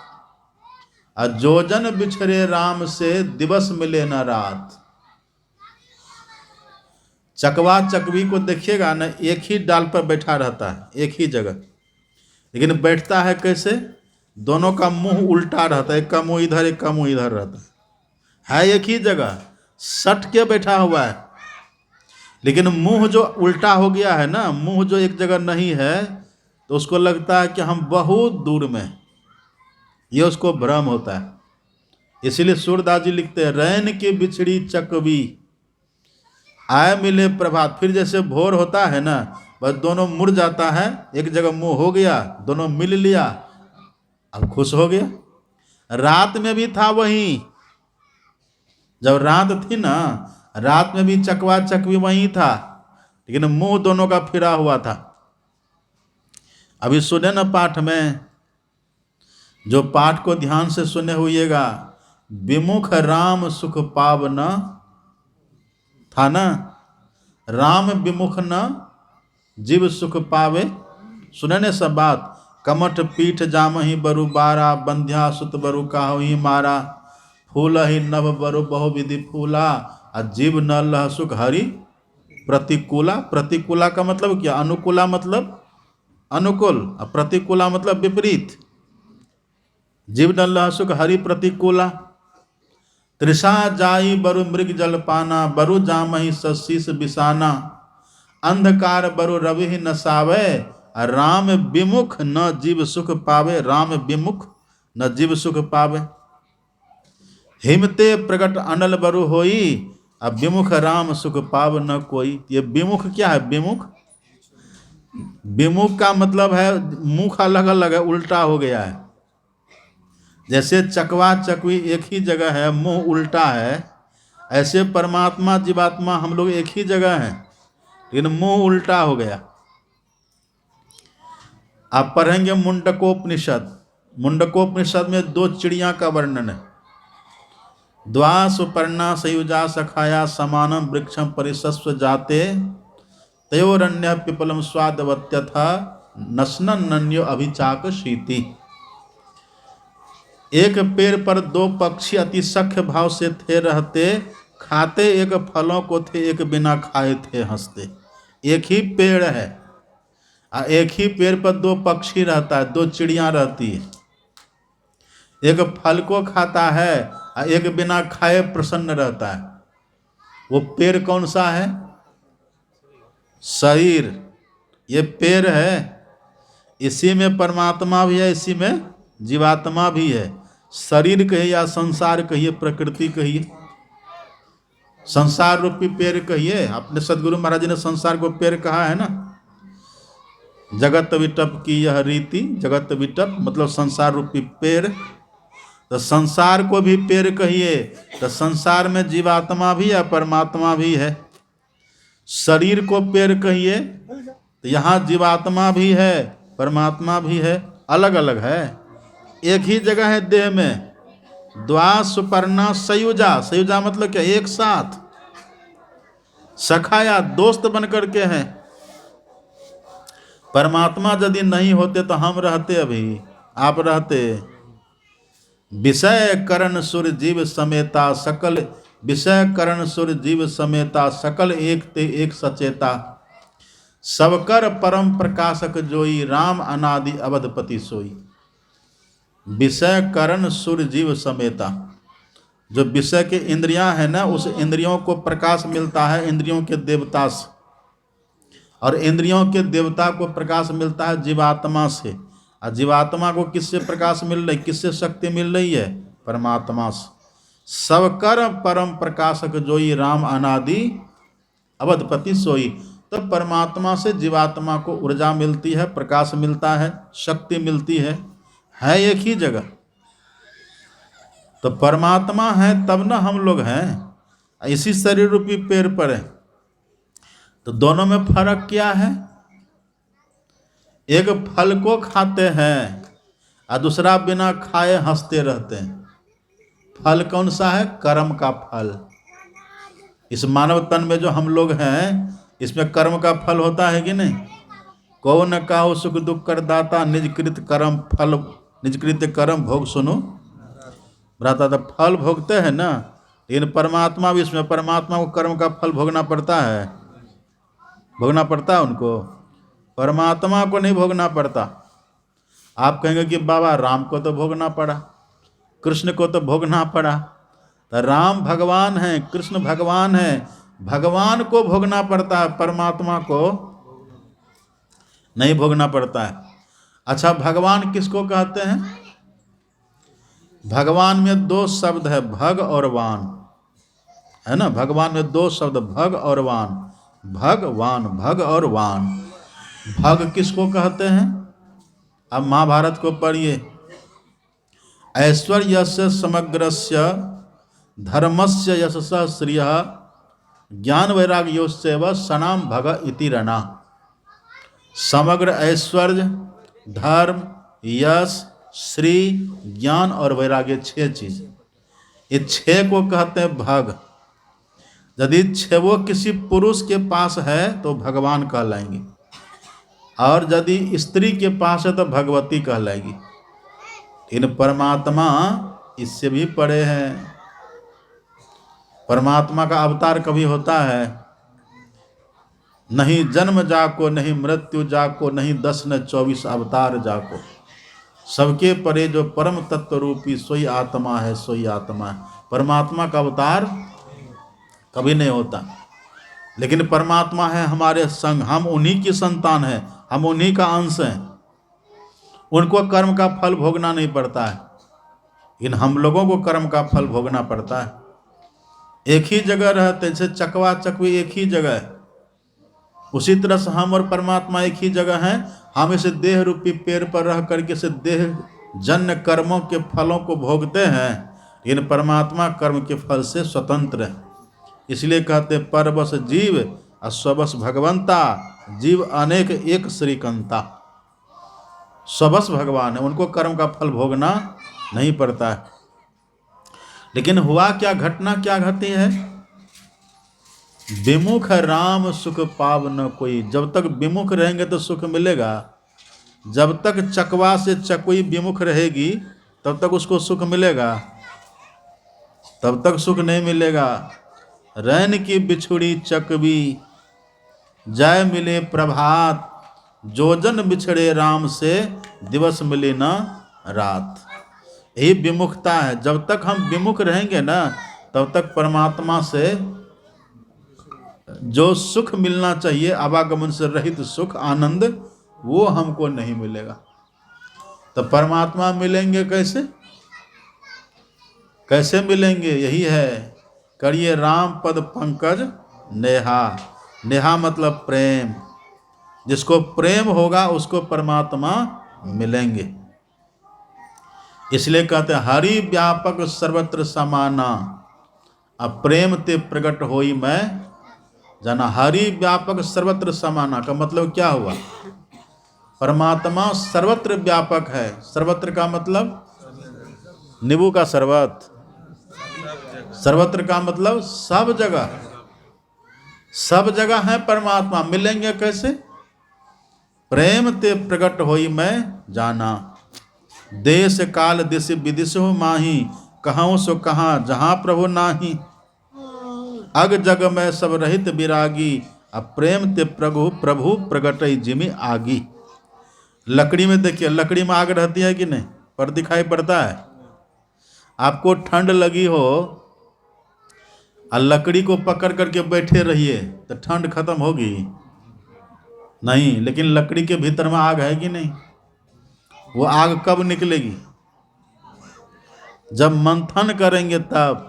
जोजन बिछड़े राम से, दिवस मिले न रात। चकवा चकवी को देखिएगा ना, एक ही डाल पर बैठा रहता है, एक ही जगह, लेकिन बैठता है कैसे? दोनों का मुंह उल्टा रहता है, एक का मुंह इधर, एक का मुंह इधर रहता है एक ही जगह, सट के बैठा हुआ है, लेकिन मुंह जो उल्टा हो गया है ना, मुंह जो एक जगह नहीं है, तो उसको लगता है कि हम बहुत दूर में, ये उसको भ्रम होता है। इसीलिए सूरदास जी लिखते हैं, रैन की बिछड़ी चकवी, आए मिले प्रभात। फिर जैसे भोर होता है ना, बस दोनों मुड़ जाता है, एक जगह मुंह हो गया, दोनों मिल लिया, अब खुश हो गया। रात में भी था वही, जब रात थी ना, रात में भी चकवा चकवी वही था, लेकिन मुंह दोनों का फिरा हुआ था। अभी सुने ना पाठ में, जो पाठ को ध्यान से सुने हुईएगा, विमुख राम सुख पावना था ना, राम विमुख न जीव सुख पावे। सुने ने सब बात, कमठ पीठ जामहि बरु बारा, बंध्या सुत बरु काहुहि मारा, फूल ही नभ बरु बहु विधि फूला, जीव न लह सुख हरि प्रतिकूला। प्रतिकूला का मतलब क्या? अनुकूला मतलब अनुकूल, और प्रतिकूला मतलब विपरीत। जीव न लह सुख हरि प्रतिकूला, तृषा जाई बरु मृग जल पाना, बरु जामहि सशीस बिसाना, अंधकार बरु रवि न सावे, राम विमुख न जीव सुख पावे। राम विमुख न जीव सुख पावे, हिमते प्रगट अनल बरु होई, अब विमुख राम सुख पाव न कोई। ये विमुख क्या है? विमुख, विमुख का मतलब है मुख अलग अलग है, उल्टा हो गया है। जैसे चकवा चकवी एक ही जगह है, मुंह उल्टा है, ऐसे परमात्मा जीवात्मा हम लोग एक ही जगह हैं, लेकिन मुंह उल्टा हो गया। आप पढ़ेंगे मुंडकोपनिषद, मुंडकोपनिषद में दो चिड़िया का वर्णन है। द्वा सुपर्णा सयुजा सखाया, समानम वृक्षम परिशस्व जाते, तयोरन्य पिपलम स्वादवत्यथा, नशनन नन्यो अभिचाक शीति। एक पेड़ पर दो पक्षी अति सख्य भाव से थे रहते, खाते एक फलों को थे, एक बिना खाए थे हंसते। एक ही पेड़ है, एक ही पेड़ पर दो पक्षी रहता है, दो चिड़िया रहती है, एक फल को खाता है और एक बिना खाए प्रसन्न रहता है। वो पेड़ कौन सा है? शरीर। ये पेड़ है, इसी में परमात्मा भी है, इसी में जीवात्मा भी है। शरीर कहिए या संसार कहिए, प्रकृति कहिए, संसार रूपी पेड़ कहिए। अपने सदगुरु महाराज जी ने संसार को पेड़ कहा है ना। जगत विटप की यह रीति, जगत विटप मतलब संसार रूपी पेड़। तो संसार को भी पेड़ कहिए, तो संसार में जीवात्मा भी है, परमात्मा भी है। शरीर को पेड़ कहिए, तो यहाँ जीवात्मा भी है, परमात्मा भी है, अलग अलग है, एक ही जगह है देह में। द्वा सुपर्णा सयुजा, सयुजा मतलब क्या? एक साथ, सखाया दोस्त बन करके हैं। परमात्मा यदि नहीं होते तो हम रहते, अभी आप रहते। विषय करण सुर जीव समेता, सकल विषय करण सुर जीव समेता, सकल एक ते एक सचेता, सबकर परम प्रकाशक जोई, राम अनादि अवधपति सोई। विषय करण सुर जीव समेता, जो विषय के इंद्रियां हैं ना, उस इंद्रियों को प्रकाश मिलता है इंद्रियों के देवता से, और इंद्रियों के देवता को प्रकाश मिलता है जीवात्मा से। और जीवात्मा को किससे प्रकाश मिल रही, किससे शक्ति मिल रही है? परमात्मा से। सब कर परम प्रकाशक जोई, राम अनादि अवधपति सोई। तो परमात्मा से जीवात्मा को ऊर्जा मिलती है, प्रकाश मिलता है, शक्ति मिलती है एक ही जगह। तो परमात्मा है तब ना हम लोग हैं, इसी शरीर रूपी पेड़ पर है। तो दोनों में फर्क क्या है? एक फल को खाते हैं और दूसरा बिना खाए हंसते रहते हैं। फल कौन सा है? कर्म का फल। इस मानव तन में जो हम लोग हैं, इसमें कर्म का फल होता है कि नहीं? कौन काहु सुख दुख कर दाता, निजकृत कर्म फल, निजकृत कर्म भोग सुनो भ्राता। तो फल भोगते हैं ना, लेकिन परमात्मा भी इसमें, परमात्मा को कर्म का फल भोगना पड़ता है, भोगना पड़ता है उनको। परमात्मा को नहीं भोगना पड़ता। आप कहेंगे कि बाबा राम को तो भोगना पड़ा, कृष्ण को तो भोगना पड़ा। तो राम भगवान हैं, कृष्ण भगवान हैं, भगवान को भोगना पड़ता है, परमात्मा को नहीं भोगना पड़ता है। अच्छा, भगवान किसको कहते हैं? भगवान में दो शब्द है, भग और वान, है ना। भगवान में दो शब्द, भग और वान। भगवान, भग और वान। भग किसको कहते हैं? अब महाभारत को पढ़िए। ऐश्वर्यस्य समग्रस्य धर्मस्य यशसः श्रियः ज्ञान वैराग्योस्यैव सनाम भग इति रणा। समग्र ऐश्वर्य, धर्म, यश, श्री, ज्ञान और वैराग्य, 6 चीज। ये 6 को कहते हैं भग। यदि 6 वो किसी पुरुष के पास है तो भगवान कहलाएंगे, और यदि स्त्री के पास है तो भगवती कहलाएगी। इन परमात्मा इससे भी परे हैं। परमात्मा का अवतार कभी होता है? नहीं जन्म जाको, नहीं मृत्यु जाको, नहीं 10 न 24 अवतार जाको। सबके परे जो परम तत्व रूपी सोई आत्मा है, सोई आत्मा है। परमात्मा का अवतार कभी नहीं होता, लेकिन परमात्मा है हमारे संग, हम उन्हीं की संतान हैं, हम उन्हीं का अंश हैं। उनको कर्म का फल भोगना नहीं पड़ता है, इन हम लोगों को कर्म का फल भोगना पड़ता है। एक ही जगह रहते, जैसे चकवा चकवी एक ही जगह है, उसी तरह से हम और परमात्मा एक ही जगह हैं। हम इस देह रूपी पेड़ पर रह करके इस देह जन्य कर्मों के फलों को भोगते हैं, इन परमात्मा कर्म के फल से स्वतंत्र है। इसलिए कहते परबस जीव और स्वबस भगवंता, जीव अनेक एक श्रीकंता। स्वबस भगवान है, उनको कर्म का फल भोगना नहीं पड़ता है। लेकिन हुआ क्या, घटना क्या घटी है? विमुख राम सुख पाव न कोई। जब तक विमुख रहेंगे तो सुख मिलेगा। जब तक चकवा से चकोई विमुख रहेगी तब तक उसको सुख मिलेगा, तब तक सुख नहीं मिलेगा। रैन की बिछुड़ी चकवी जय मिले प्रभात, जो जन बिछड़े राम से दिवस मिले न रात। यही विमुखता है। जब तक हम विमुख रहेंगे ना, तब तक परमात्मा से जो सुख मिलना चाहिए, आवागमन से रहित सुख, आनंद, वो हमको नहीं मिलेगा। तो परमात्मा मिलेंगे कैसे? कैसे मिलेंगे? यही है, करिए राम पद पंकज नेहा। नेहा मतलब प्रेम। जिसको प्रेम होगा उसको परमात्मा मिलेंगे। इसलिए कहते हैं हरि व्यापक सर्वत्र समाना, अब प्रेम ते प्रकट होई मैं जाना। हरि व्यापक सर्वत्र समाना का मतलब क्या हुआ? परमात्मा सर्वत्र व्यापक है। सर्वत्र का मतलब नींबू का शरबत। सर्वत्र का मतलब सब जगह, सब जगह है परमात्मा। मिलेंगे कैसे? प्रेम ते प्रकट होई मैं जाना। देश काल दिश विदिश हो माही, कहूँ सो कहाँ जहाँ प्रभु नाही। अग जग में सब रहित विरागी, अब प्रेम ते प्रभु प्रभु प्रगट जिमि आगी। लकड़ी में देखिए, लकड़ी में आग रहती है कि नहीं? पर दिखाई पड़ता है। आपको ठंड लगी हो और लकड़ी को पकड़ करके बैठे रहिए तो ठंड खत्म होगी? नहीं, लेकिन लकड़ी के भीतर में आग है कि नहीं? वो आग कब निकलेगी? जब मंथन करेंगे तब।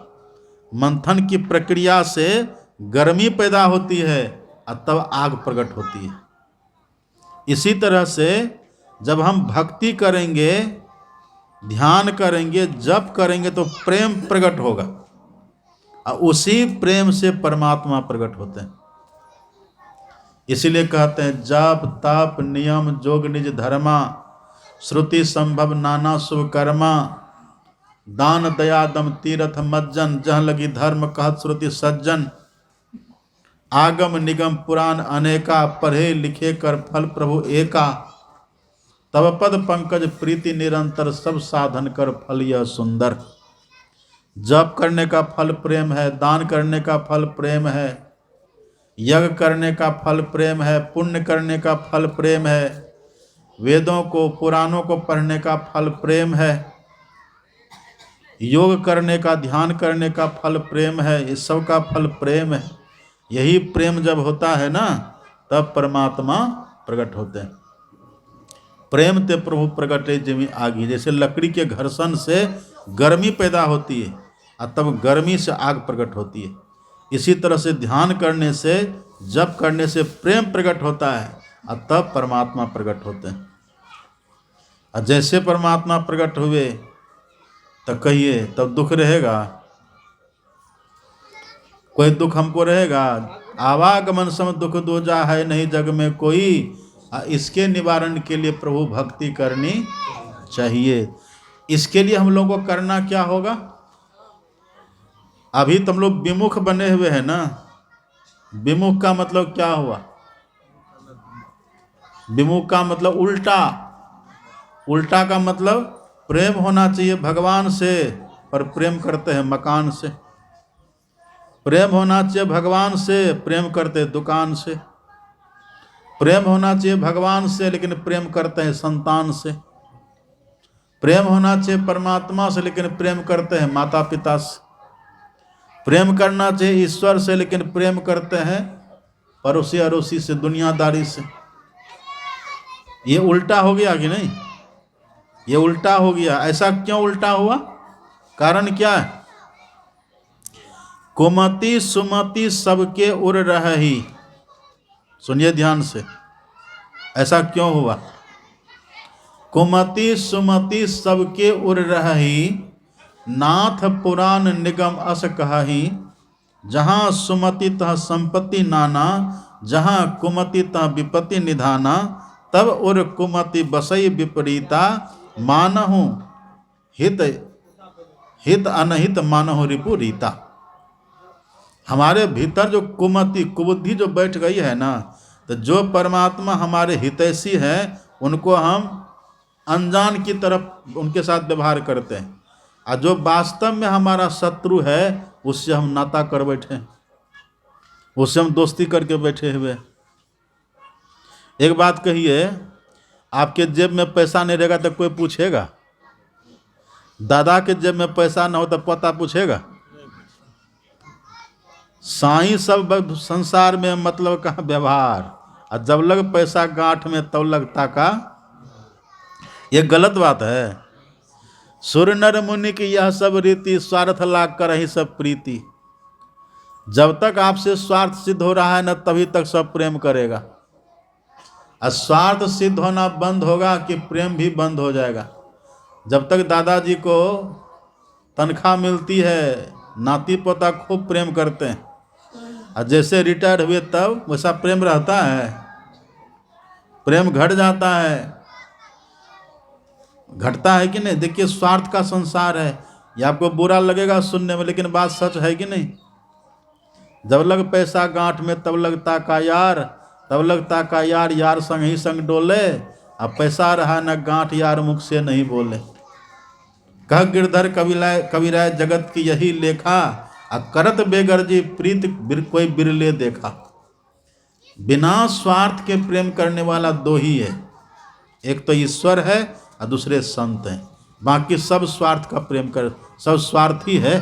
मंथन की प्रक्रिया से गर्मी पैदा होती है और तब आग प्रकट होती है। इसी तरह से जब हम भक्ति करेंगे, ध्यान करेंगे, जप करेंगे तो प्रेम प्रकट होगा और उसी प्रेम से परमात्मा प्रकट होते हैं। इसीलिए कहते हैं जप तप नियम जोग निज धर्मा, श्रुति संभव नाना शुभ कर्मा, दान दया दम तीरथ मज्जन, जहाँ लगी धर्म कहत श्रुति सज्जन, आगम निगम पुराण अनेका, पढ़े लिखे कर फल प्रभु एका, तब पद पंकज प्रीति निरंतर, सब साधन कर फल यह सुंदर। जप करने का फल प्रेम है, दान करने का फल प्रेम है, यज्ञ करने का फल प्रेम है, पुण्य करने का फल प्रेम है, वेदों को पुराणों को पढ़ने का फल प्रेम है, योग करने का ध्यान करने का फल प्रेम है, इस सब का फल प्रेम है। यही प्रेम जब होता है ना तब परमात्मा प्रकट होते हैं। प्रेम ते प्रभु प्रकटे जिमी आगी, जैसे लकड़ी के घर्षण से गर्मी पैदा होती है और तब गर्मी से आग प्रकट होती है। इसी तरह से ध्यान करने से, जप करने से प्रेम प्रकट होता है और तब परमात्मा प्रकट होते हैं। और जैसे परमात्मा प्रकट हुए तो कहिए तब दुख रहेगा? कोई दुख हमको रहेगा? आवागमन सम दुख दूजा है नहीं जग में कोई, इसके निवारण के लिए प्रभु भक्ति करनी चाहिए। इसके लिए हम लोगों को करना क्या होगा? अभी तुम लोग विमुख बने हुए हैं ना। विमुख का मतलब क्या हुआ? विमुख का मतलब उल्टा। उल्टा का मतलब प्रेम होना चाहिए भगवान से, पर प्रेम करते हैं मकान से। प्रेम होना चाहिए भगवान से, प्रेम करते हैं दुकान से। प्रेम होना चाहिए भगवान से, लेकिन प्रेम करते हैं संतान से। प्रेम होना चाहिए परमात्मा से, लेकिन प्रेम करते हैं माता पिता से। प्रेम करना चाहिए ईश्वर से, लेकिन प्रेम करते हैं पड़ोसी अड़ोसी से, दुनियादारी से। ये उल्टा हो गया कि नहीं? ये उल्टा हो गया। ऐसा क्यों उल्टा हुआ? कारण क्या है? कुमति सुमति सबके उर रही। सुनिए ध्यान से, ऐसा क्यों हुआ? कुमति सुमति सबके उर रही, नाथ पुराण निगम अस कहाही। जहाँ सुमति तह संपत्ति नाना, जहाँ कुमति तह विपत्ति निधाना। तब उर कुमति बसई विपरीता, मानहु हित हित अनहित मानहु रिपु रीता। हमारे भीतर जो कुमति कुबुद्धि जो बैठ गई है ना, तो जो परमात्मा हमारे हितैषी है उनको हम अनजान की तरफ उनके साथ व्यवहार करते हैं, और जो वास्तव में हमारा शत्रु है उससे हम नाता कर बैठे, उससे हम दोस्ती करके बैठे हुए। एक बात कहिए, आपके जेब में पैसा नहीं रहेगा तो कोई पूछेगा? दादा के जेब में पैसा ना हो तो पता पूछेगा? साईं सब संसार में मतलब का व्यवहार, और जब लग पैसा गांठ में तब लगता का। ये गलत बात है। सुर नर मुनि की यह सब रीति, स्वार्थ लाग कर ही सब प्रीति। जब तक आपसे स्वार्थ सिद्ध हो रहा है ना, तभी तक सब प्रेम करेगा। और स्वार्थ सिद्ध होना बंद होगा कि प्रेम भी बंद हो जाएगा। जब तक दादाजी को तनख्वाह मिलती है, नाती पोता खूब प्रेम करते हैं, और जैसे रिटायर्ड हुए तब वैसा प्रेम रहता है? प्रेम घट जाता है, घटता है कि नहीं? देखिए, स्वार्थ का संसार है। ये आपको बुरा लगेगा सुनने में, लेकिन बात सच है कि नहीं? जब लग पैसा गांठ में तब लगता का यार, तब लगता का यार, यार संग ही संग डोले। अब पैसा रहा न गांठ, यार मुख से नहीं बोले। कह गिरधर कविराय जगत की यही लेखा, करत बेगर्जी प्रीत कोई बिरले देखा। बिना स्वार्थ के प्रेम करने वाला दो ही है, एक तो ईश्वर है और दूसरे संत हैं। बाकी सब स्वार्थ का प्रेम कर, सब स्वार्थी है।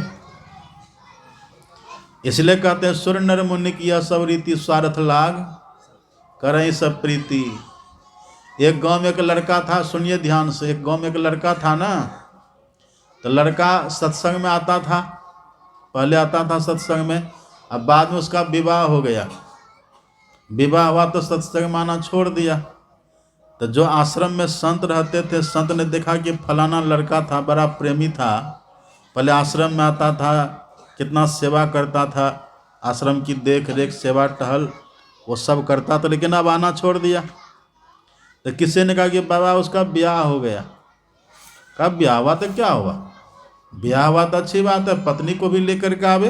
इसलिए कहते हैं सुर नर मुनि की यह सब रीति स्वार्थ लाग। करई सब प्रीति। एक गांव में एक लड़का था, सुनिए ध्यान से, एक गांव में एक लड़का था ना, तो लड़का सत्संग में आता था, पहले आता था सत्संग में, अब बाद में उसका विवाह हो गया। विवाह हुआ तो सत्संग माना छोड़ दिया। तो जो आश्रम में संत रहते थे, संत ने देखा कि फलाना लड़का था, बड़ा प्रेमी था, पहले आश्रम में आता था, कितना सेवा करता था, आश्रम की देख रेख सेवा टहल वो सब करता था, लेकिन अब आना छोड़ दिया। तो किसी ने कहा कि बाबा उसका ब्याह हो गया। कब ब्याह हुआ तो क्या हुआ, ब्याह हुआ तो अच्छी बात है, पत्नी को भी लेकर के आवे,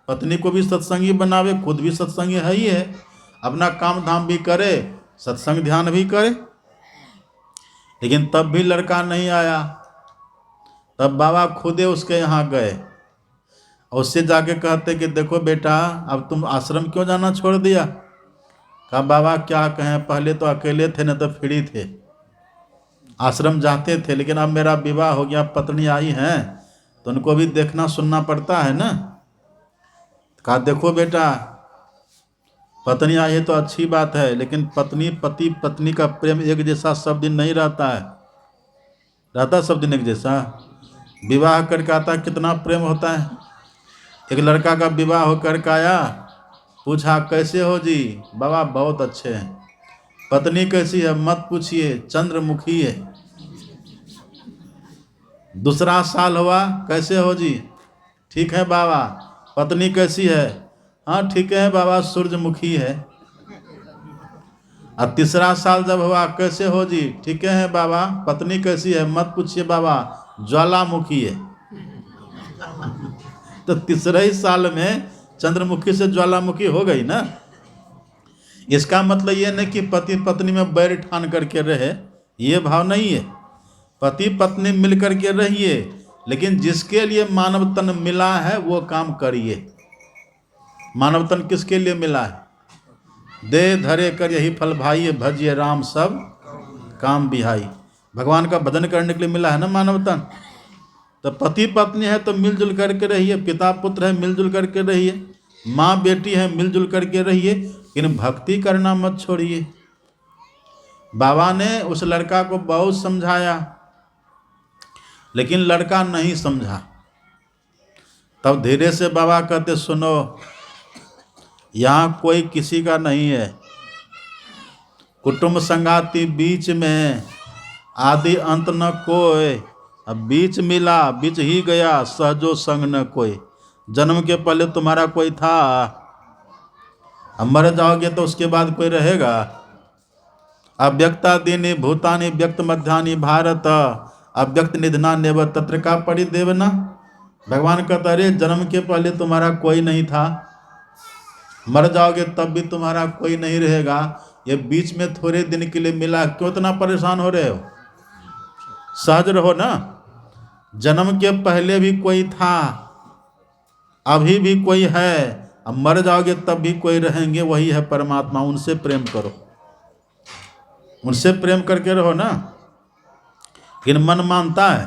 पत्नी को भी सत्संगी बनावे, खुद भी सत्संगी है ही है, अपना काम धाम भी करे, सत्संग ध्यान भी करे। लेकिन तब भी लड़का नहीं आया। तब बाबा खुदे उसके यहाँ गए और उससे जाके कहते कि देखो बेटा, अब तुम आश्रम क्यों जाना छोड़ दिया। कहा बाबा क्या कहें, पहले तो अकेले थे, न तो फ्री थे, आश्रम जाते थे, लेकिन अब मेरा विवाह हो गया, पत्नी आई हैं तो उनको भी देखना सुनना पड़ता है ना। कहा देखो बेटा, पत्नी आई है तो अच्छी बात है, लेकिन पत्नी पति पत्नी का प्रेम एक जैसा सब दिन नहीं रहता है, रहता सब दिन एक जैसा। विवाह करके आता कितना प्रेम होता है। एक लड़का का विवाह होकर के आया, पूछा कैसे हो जी, बाबा बहुत अच्छे हैं। पत्नी कैसी है, मत पूछिए, चंद्रमुखी है। दूसरा साल हुआ, कैसे हो जी, ठीक है बाबा। पत्नी कैसी है, हाँ ठीक है बाबा, सूरजमुखी है। और तीसरा साल जब हुआ, कैसे हो जी, ठीक है बाबा। पत्नी कैसी है, मत पूछिए बाबा, ज्वालामुखी है। तो तीसरे ही साल में चंद्रमुखी से ज्वालामुखी हो गई ना। इसका मतलब ये नहीं कि पति पत्नी में बैर ठान करके रहे, ये भाव नहीं है। पति पत्नी मिल करके रहिए, लेकिन जिसके लिए मानव तन मिला है वो काम करिए। मानव तन किसके लिए मिला है, दे धरे कर यही फल भाई, भजिए राम सब काम बिहाई। भगवान का भजन करने के लिए मिला है ना मानव तन। तो पति पत्नी है तो मिलजुल करके रहिए, पिता पुत्र है मिलजुल करके रहिए, माँ बेटी है मिलजुल करके रहिए, लेकिन भक्ति करना मत छोड़िए। बाबा ने उस लड़का को बहुत समझाया, लेकिन लड़का नहीं समझा। तब धीरे से बाबा कहते सुनो, यहाँ कोई किसी का नहीं है, कुटुंब संगाती बीच में, आदि अंत न कोई, अब बीच मिला बीच ही गया, सहजो संग न कोई। जन्म के पहले तुम्हारा कोई था, अब मर जाओगे तो उसके बाद कोई रहेगा। अव्यक्ता दीनी भूतानी व्यक्त मध्यानि भारत, अव्यक्त निधना नेव तत्र का परिदेवना। भगवान कहता अरे जन्म के पहले तुम्हारा कोई नहीं था, मर जाओगे तब भी तुम्हारा कोई नहीं रहेगा, ये बीच में थोड़े दिन के लिए मिला, क्यों इतना परेशान हो रहे हो, सहज रहो ना। जन्म के पहले भी कोई था, अभी भी कोई है, अब मर जाओगे तब भी कोई रहेंगे, वही है परमात्मा। उनसे प्रेम करो, उनसे प्रेम करके रहो ना। इन मन मानता है,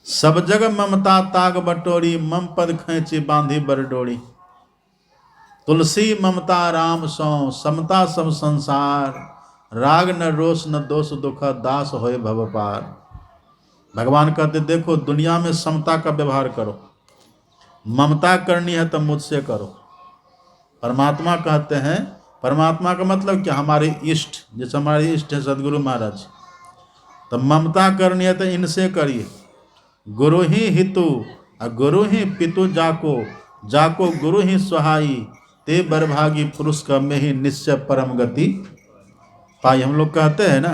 सब जग ममता ताग बटोरी, मम पद खैची बांधी बरडोरी। तुलसी ममता राम सौ, समता सब संसार, राग न रोष न दोष दुख, दास होए भव पार। भगवान कहते देखो दुनिया में समता का व्यवहार करो, ममता करनी है तो मुझसे करो। परमात्मा कहते हैं, परमात्मा का मतलब क्या, हमारे इष्ट, जैसे हमारे इष्ट है सदगुरु महाराज, तो ममता करनी है तो इनसे करिए। गुरु ही हितु गुरु ही पितु जाको, जाको गुरु ही सहाई, ते बरभागी पुरुष का में ही निश्चय परम गति पाई। हम लोग कहते हैं ना,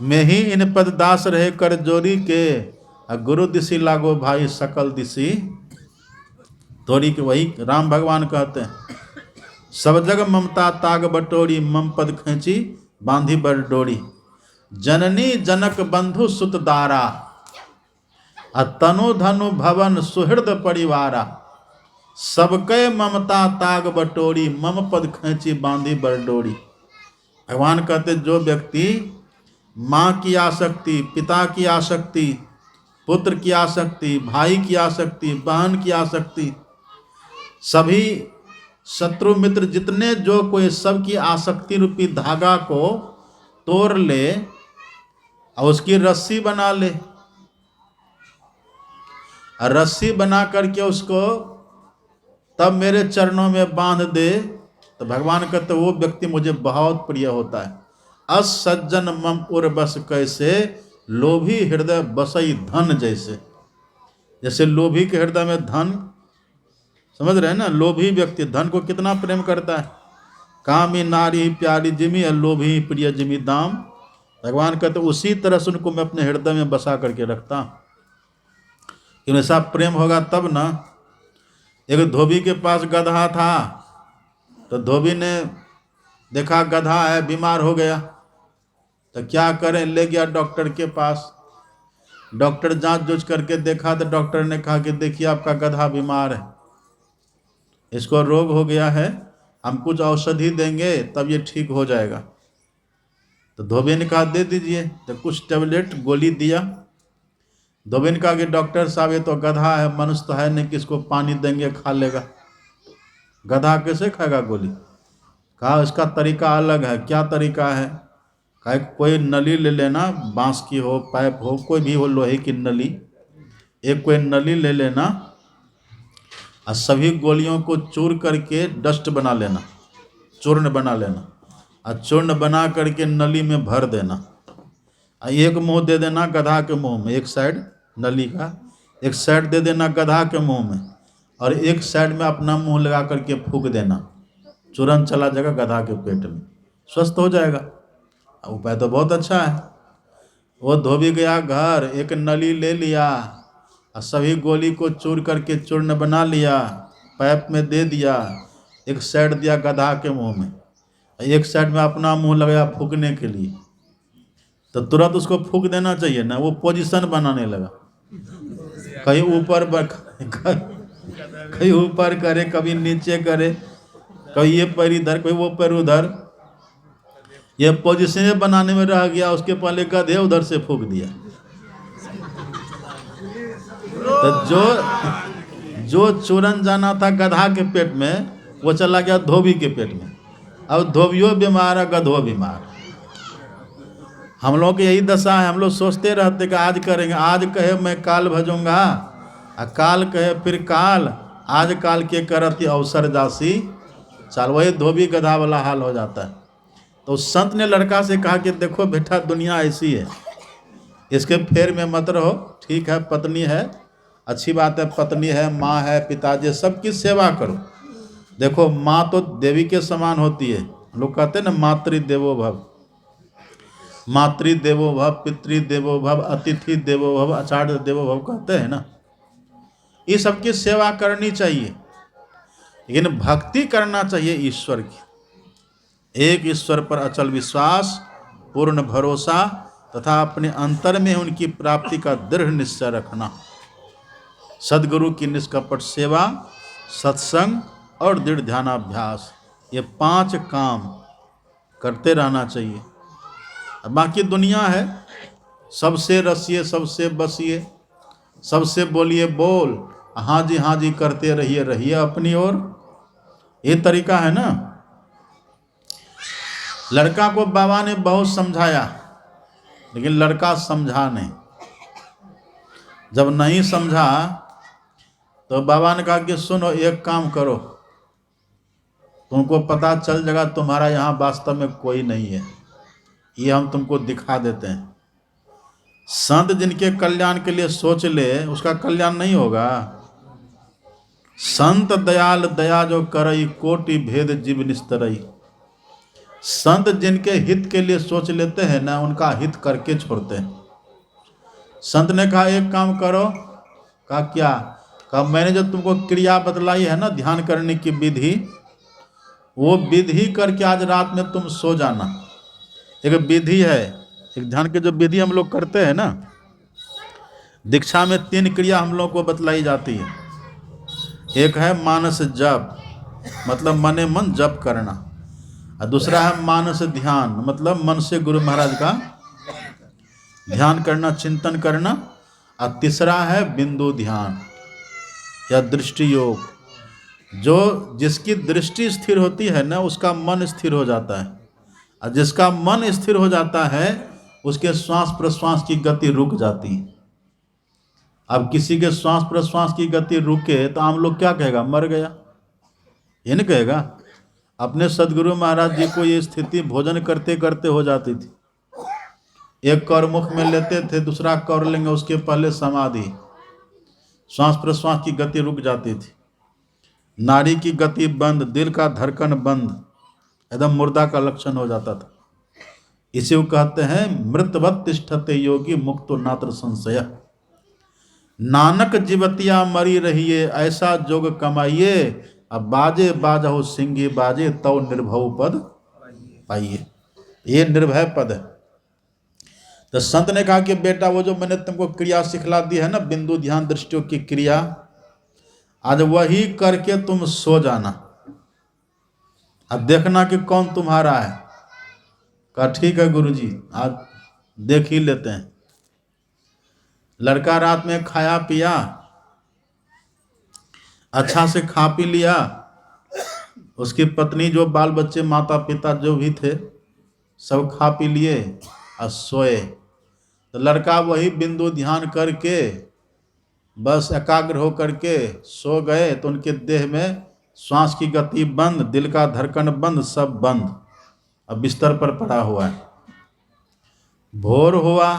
मैं ही इन पद दास रहे कर जोरी के, गुरु दिशी लागो भाई सकल दिशी तोरी के। वही राम भगवान कहते हैं, सब जग ममता ताग बटोरी, मम पद खैची बांधी बर डोरी। जननी जनक बंधु सुत दारा, तनु धनु भवन सुहृद परिवारा। सबके ममता ताग बटोरी, मम पद खैची बांधी बर डोरी। भगवान कहते जो व्यक्ति माँ की आसक्ति, पिता की आसक्ति, पुत्र की आसक्ति, भाई की आसक्ति, बहन की आसक्ति, सभी शत्रु मित्र जितने जो कोई सबकी आसक्ति रूपी धागा को तोड़ ले और उसकी रस्सी बना ले, और रस्सी बना करके उसको तब मेरे चरणों में बांध दे, तो भगवान कहते वो व्यक्ति मुझे बहुत प्रिय होता है। असज्जन मम उर बस कैसे, लोभी हृदय बसई धन जैसे। जैसे लोभी के हृदय में धन, समझ रहे हैं ना, लोभी व्यक्ति धन को कितना प्रेम करता है। कामी नारी प्यारी जिमी और लोभी प्रिय जिमी दाम। भगवान कहते उसी तरह से उनको मैं अपने हृदय में बसा करके रखता हूँ। ऐसा प्रेम होगा तब ना। एक धोबी के पास गधा था, तो धोबी ने देखा गधा है, बीमार हो गया, तो क्या करें, ले गया डॉक्टर के पास। डॉक्टर जांच जोच करके देखा तो डॉक्टर ने कहा कि देखिए आपका गधा बीमार है, इसको रोग हो गया है, हम कुछ औषधि देंगे तब ये ठीक हो जाएगा। तो धोबी ने कहा दे दीजिए, तो कुछ टेबलेट गोली दिया। धोबी ने कहा कि डॉक्टर साहब ये तो गधा है, मनुष्य तो है नहीं, किसको पानी देंगे खा लेगा, गधा कैसे खाएगा गोली। कहा इसका तरीका अलग है। क्या तरीका है। कहा कोई नली ले लेना, बांस की हो, पाइप हो, कोई भी हो, लोहे की नली, एक कोई नली ले लेना और सभी गोलियों को चूर करके डस्ट बना लेना, चूर्ण बना लेना, और चूर्ण बना करके नली में भर देना। एक मुंह दे देना गधा के मुंह में, एक साइड नली का, एक साइड दे देना गधा के मुंह में, और एक साइड में अपना मुंह लगा करके फूंक देना, तुरंत चला जाएगा गधा के पेट में, स्वस्थ हो जाएगा। उपाय तो बहुत अच्छा है। वो धोबी गया घर, एक नली ले लिया और सभी गोली को चूर करके चूर्ण बना लिया, पाइप में दे दिया, एक साइड दिया गधा के मुंह में, एक साइड में अपना मुंह लगाया फूंकने के लिए। तो तुरंत उसको फूंक देना चाहिए ना, वो पोजीशन बनाने लगा, कहीं ऊपर कहीं ऊपर करे, कभी नीचे करे, कभी ये पैर इधर, कभी वो पैर उधर, ये पोजीशन बनाने में रह गया। उसके पहले गधे उधर से फूंक दिया। तो जो चूरन जाना था गधा के पेट में, वो चला गया धोबी के पेट में। अब धोबियो बीमार है, गधो बीमार। हम लोग की यही दशा है। हम लोग सोचते रहते कि आज करेंगे, आज कहे मैं काल भजूंगा, और काल कहे फिर काल, आज काल के करत अवसर जासी चाल। वही धोबी गधा वाला हाल हो जाता है। तो संत ने लड़का से कहा कि देखो बेटा दुनिया ऐसी है, इसके फेर में मत रहो। ठीक है, पत्नी है, अच्छी बात है, पत्नी है, माँ है, पिताजी, सबकी सेवा करो। देखो माँ तो देवी के समान होती है। लोग कहते हैं ना मातृ देवो भव, मातृ देवो भव, पितृ देवो भव, अतिथि देवो भव, आचार्य देवो भव कहते हैं ना। ये सबकी सेवा करनी चाहिए, लेकिन भक्ति करना चाहिए ईश्वर की। एक ईश्वर पर अचल विश्वास, पूर्ण भरोसा तथा अपने अंतर में उनकी प्राप्ति का दृढ़ निश्चय रखना। सद्गुरु की निष्कपट सेवा, सत्संग और दृढ़ ध्यानाभ्यास, ये 5 काम करते रहना चाहिए। बाकी दुनिया है, सबसे रसिए, सबसे बसिए, सबसे बोलिए बोल, हाँ जी करते रहिए, रहिए अपनी ओर। ये तरीका है ना। लड़का को बाबा ने बहुत समझाया, लेकिन लड़का समझा नहीं। जब नहीं समझा तो बाबा ने कहा कि सुनो, एक काम करो, तुमको पता चल जाएगा तुम्हारा यहाँ वास्तव में कोई नहीं है, ये हम तुमको दिखा देते हैं। संत जिनके कल्याण के लिए सोच ले, उसका कल्याण नहीं होगा। संत दयाल दया जो करई, कोटि भेद जीव निस्तरई। संत जिनके हित के लिए सोच लेते हैं ना, उनका हित करके छोड़ते हैं। संत ने कहा एक काम करो। कहा क्या। कहा मैंने जो तुमको क्रिया बतलाई है ना, ध्यान करने की विधि, वो विधि करके आज रात में तुम सो जाना। एक विधि है, एक ध्यान के जो विधि हम लोग करते हैं ना, दीक्षा में 3 क्रिया हम लोग को बतलाई जाती है। एक है मानस जप, मतलब मने मन जप करना, और दूसरा है मानस ध्यान, मतलब मन से गुरु महाराज का ध्यान करना, चिंतन करना, और तीसरा है बिंदु ध्यान या दृष्टि योग। जो जिसकी दृष्टि स्थिर होती है ना, उसका मन स्थिर हो जाता है, और जिसका मन स्थिर हो जाता है उसके श्वास प्रश्वास की गति रुक जाती है। अब किसी के श्वास प्रश्वास की गति रुके तो आम लोग क्या कहेगा, मर गया, ये नहीं कहेगा। अपने सदगुरु महाराज जी को ये स्थिति भोजन करते करते हो जाती थी। एक कौर मुख में लेते थे, दूसरा कौर लेंगे, उसके पहले समाधि, श्वास प्रश्वास की गति रुक जाती थी, नाड़ी की गति बंद, दिल का धड़कन बंद, एकदम मुर्दा का लक्षण हो जाता था। इसी को कहते हैं मृतवत तिष्ठते योगी मुक्तो नात्र संशय। नानक जीवतिया मरी रहिए, ऐसा जोग कमाइए, अब बाजे बाजहो सिंगी बाजे, तव निर्भव पद पाइए। ये निर्भय पद है। तो संत ने कहा कि बेटा वो जो मैंने तुमको क्रिया सिखला दी है ना, बिंदु ध्यान दृष्टियों की क्रिया, आज वही करके तुम सो जाना, अब देखना कि कौन तुम्हारा है। कहा ठीक है गुरुजी, आज देख ही लेते हैं। लड़का रात में खाया पिया, अच्छा से खा पी लिया, उसकी पत्नी जो बाल बच्चे माता पिता जो भी थे सब खा पी लिए और सोए। तो लड़का वही बिंदु ध्यान करके बस एकाग्र हो करके सो गए, तो उनके देह में श्वास की गति बंद, दिल का धड़कन बंद, सब बंद। अब बिस्तर पर पड़ा हुआ है। भोर हुआ,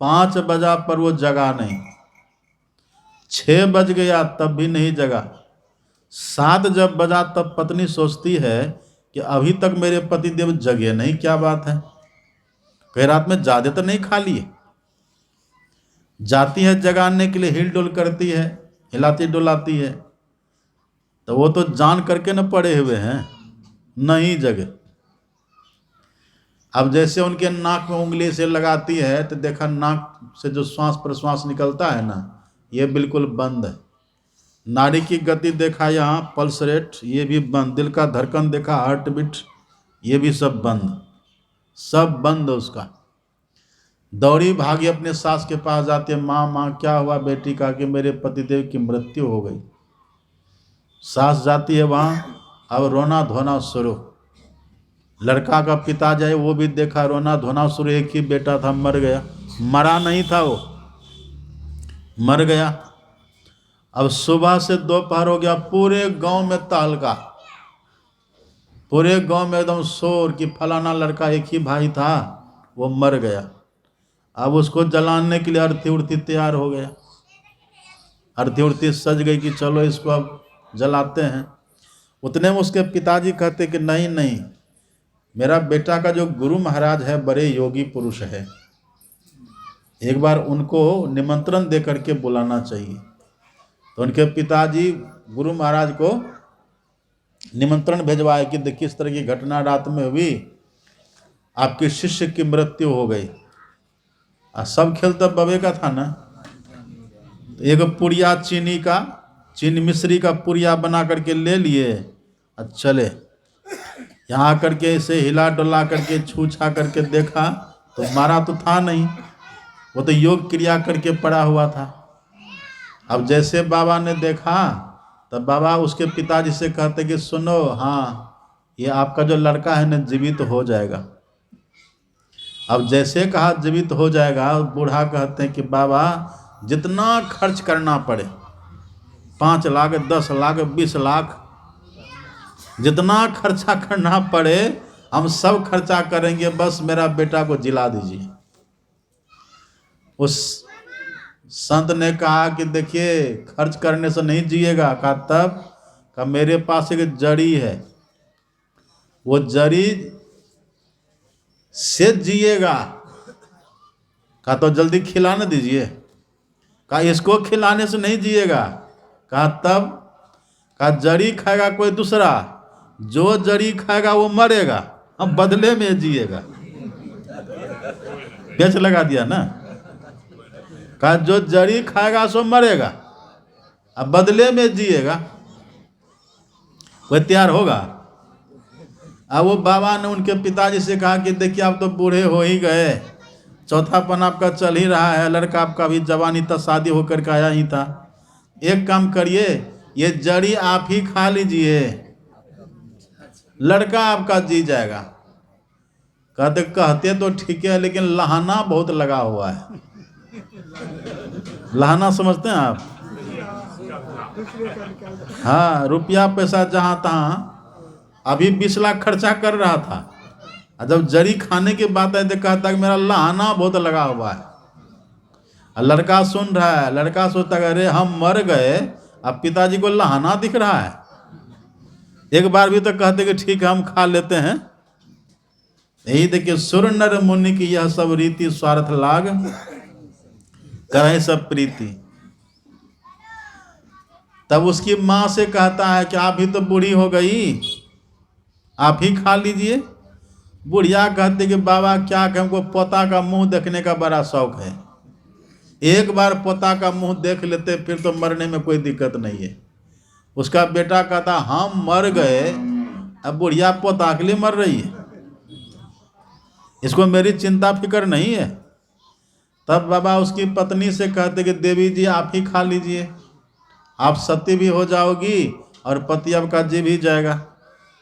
5 बजा पर वो जगा नहीं, 6 बज गया तब भी नहीं जगा, 7 जब बजा तब पत्नी सोचती है कि अभी तक मेरे पतिदेव जगे नहीं, क्या बात है, कई रात में ज्यादा तो नहीं खा लिए। जाती है जगाने के लिए, हिल डुल करती है, हिलाती डुलाती है, तो वो तो जान करके न पड़े हुए हैं, नहीं जगे। अब जैसे उनके नाक में उंगली से लगाती है तो देखा नाक से जो श्वास प्रश्वास निकलता है ना, ये बिल्कुल बंद है। नाड़ी की गति देखा यहाँ, पल्स रेट, ये भी बंद, दिल का धड़कन देखा, हार्ट बीट, ये भी सब बंद, सब बंद उसका। दौड़ी भागी अपने सास के पास जाती है, माँ माँ क्या हुआ बेटी का, कि मेरे पतिदेव की मृत्यु हो गई। सास जाती है वहाँ, अब रोना धोना शुरू। लड़का का पिता जाए, वो भी देखा, रोना धोना शुरू, एक ही बेटा था, मर गया। मरा नहीं था वो, मर गया। अब सुबह से दोपहर हो गया, पूरे गांव में तहलका, पूरे गांव में एकदम शोर कि फलाना लड़का एक ही भाई था, वो मर गया। अब उसको जलाने के लिए अर्थी उर्थी तैयार हो गया, अर्थी उर्थी सज गई कि चलो इसको अब जलाते हैं। उतने में उसके पिताजी कहते कि नहीं नहीं, मेरा बेटा का जो गुरु महाराज है बड़े योगी पुरुष है, एक बार उनको निमंत्रण दे करके बुलाना चाहिए। तो उनके पिताजी गुरु महाराज को निमंत्रण भेजवाए कि देखिए इस तरह की घटना रात में हुई, आपके शिष्य की मृत्यु हो गई। सब खेल तब बबे का था ना। एक पुड़िया चीनी का, चीनी मिश्री का पुड़िया बना करके ले लिए और चले। यहाँ आकर के इसे हिला डुला करके छू छा करके देखा तो मारा तो था नहीं, वो तो योग क्रिया करके पड़ा हुआ था। अब जैसे बाबा ने देखा तब बाबा उसके पिताजी से कहते कि सुनो, हाँ ये आपका जो लड़का है ना जीवित हो जाएगा। अब जैसे कहा जीवित हो जाएगा, बूढ़ा कहते हैं कि बाबा जितना खर्च करना पड़े, 5 लाख 10 लाख 20 लाख, जितना खर्चा करना पड़े हम सब खर्चा करेंगे, बस मेरा बेटा को जिला दीजिए। उस संत ने कहा कि देखिए खर्च करने से नहीं जिएगा। कहा तब? कहा मेरे पास एक जड़ी है, वो जड़ी से जिएगा। कहा तो जल्दी खिलाने दीजिए। कहा इसको खिलाने से नहीं जिएगा। कहा तब? कहा जड़ी खाएगा कोई दूसरा, जो जड़ी खाएगा वो मरेगा, हम बदले में जिएगा। बेच लगा दिया ना। कहा जो जड़ी खाएगा सो मरेगा, अब बदले में जिएगा, वह तैयार होगा। अब वो बाबा ने उनके पिताजी से कहा कि देखिए आप तो बूढ़े हो ही गए, चौथापन आपका चल ही रहा है, लड़का आपका भी जवानी तक शादी होकर के आया ही था, एक काम करिए ये जड़ी आप ही खा लीजिए, लड़का आपका जी जाएगा। कहते तो ठीक है, लेकिन लहाना बहुत लगा हुआ है। लहाना समझते हैं आप? हाँ, रुपया पैसा जहाँ तहाँ। अभी 20 लाख खर्चा कर रहा था, और जब जड़ी खाने की बात है तो कहता कि मेरा लहाना बहुत लगा हुआ है। लड़का सुन रहा है, लड़का सोचता है अरे हम मर गए, अब पिताजी को लहाना दिख रहा है। एक बार भी तो कहते कि ठीक है हम खा लेते हैं। यही देखिए, सुर नर मुनि की यह सब रीति, स्वार्थ लाग करें सब प्रीति। तब उसकी माँ से कहता है कि आप भी तो बूढ़ी हो गई, आप ही खा लीजिए। बुढ़िया कहते कि बाबा क्या कि हमको पोता का मुंह देखने का बड़ा शौक है, एक बार पोता का मुंह देख लेते फिर तो मरने में कोई दिक्कत नहीं है। उसका बेटा कहता हम मर गए, अब बुढ़िया पोता के लिए मर रही है, इसको मेरी चिंता फिक्र नहीं है। तब बाबा उसकी पत्नी से कहते कि देवी जी आप ही खा लीजिए, आप सती भी हो जाओगी और पति आपका जी भी जाएगा।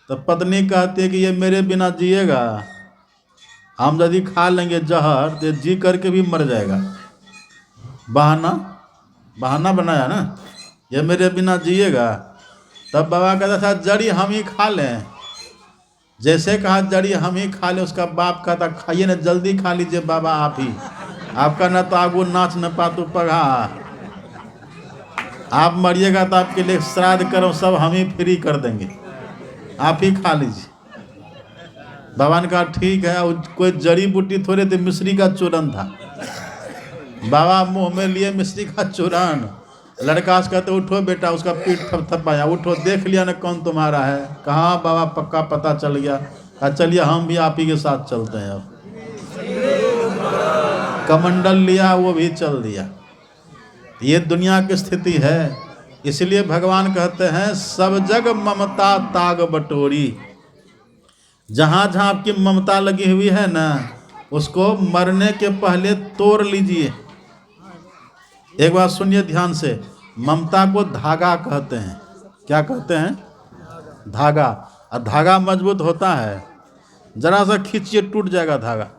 तो पत्नी कहती है कि ये मेरे बिना जिएगा, हम यदि खा लेंगे जहर तो जी करके भी मर जाएगा। बहाना बनाया ना, ये मेरे बिना जिएगा। तब बाबा कहता था जड़ी हम ही खा लें। जैसे कहा जड़ी हम ही खा लें, उसका बाप कहता खाइए ना, जल्दी खा लीजिए बाबा आप ही, आपका न तो आगू नाच न पातू पगा, आप मरिएगा तो आपके लिए श्राद्ध करो सब हम ही फ्री कर देंगे, आप ही खा लीजिए। बाबा ने कहा ठीक है। कोई जड़ी बूटी थोड़े थे, मिश्री का चूरन था। बाबा मुंह में लिए मिश्री का चूरन। लड़का से कहते उठो बेटा, उसका पीठ थपथपाया, उठो देख लिया ना कौन तुम्हारा है। कहाँ बाबा पक्का पता चल गया। कहा चलिए हम भी आप ही के साथ चलते हैं। अब कमंडल लिया, वो भी चल दिया। ये दुनिया की स्थिति है। इसलिए भगवान कहते हैं सब जग ममता ताग बटोरी। जहाँ जहाँ आपकी ममता लगी हुई है ना, उसको मरने के पहले तोड़ लीजिए। एक बात सुनिए ध्यान से, ममता को धागा कहते हैं। क्या कहते हैं? धागा। और धागा मजबूत होता है, जरा सा खींचिए टूट जाएगा धागा।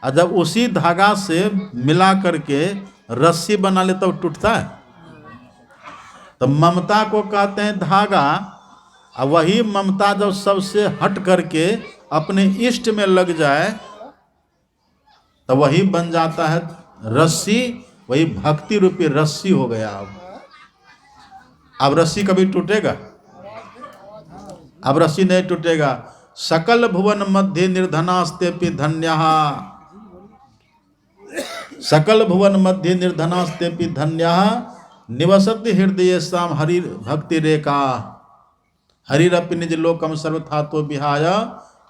और जब उसी धागा से मिला करके रस्सी बना ले तब टूटता है। तो ममता को कहते हैं धागा। और वही ममता जब सबसे हट करके अपने इष्ट में लग जाए तो वही बन जाता है रस्सी। वही भक्ति रूपी रस्सी हो गया। अब रस्सी कभी टूटेगा? अब रस्सी नहीं टूटेगा। सकल भुवन मध्य निर्धनास्तेपि धन्यः, सकल भुवन मध्य निर्धनास्तेपि धन्यः, निवसति हृदय साम हरि भक्ति रेखा, हरिरपि निज लोकम सर्वथातो विहाय,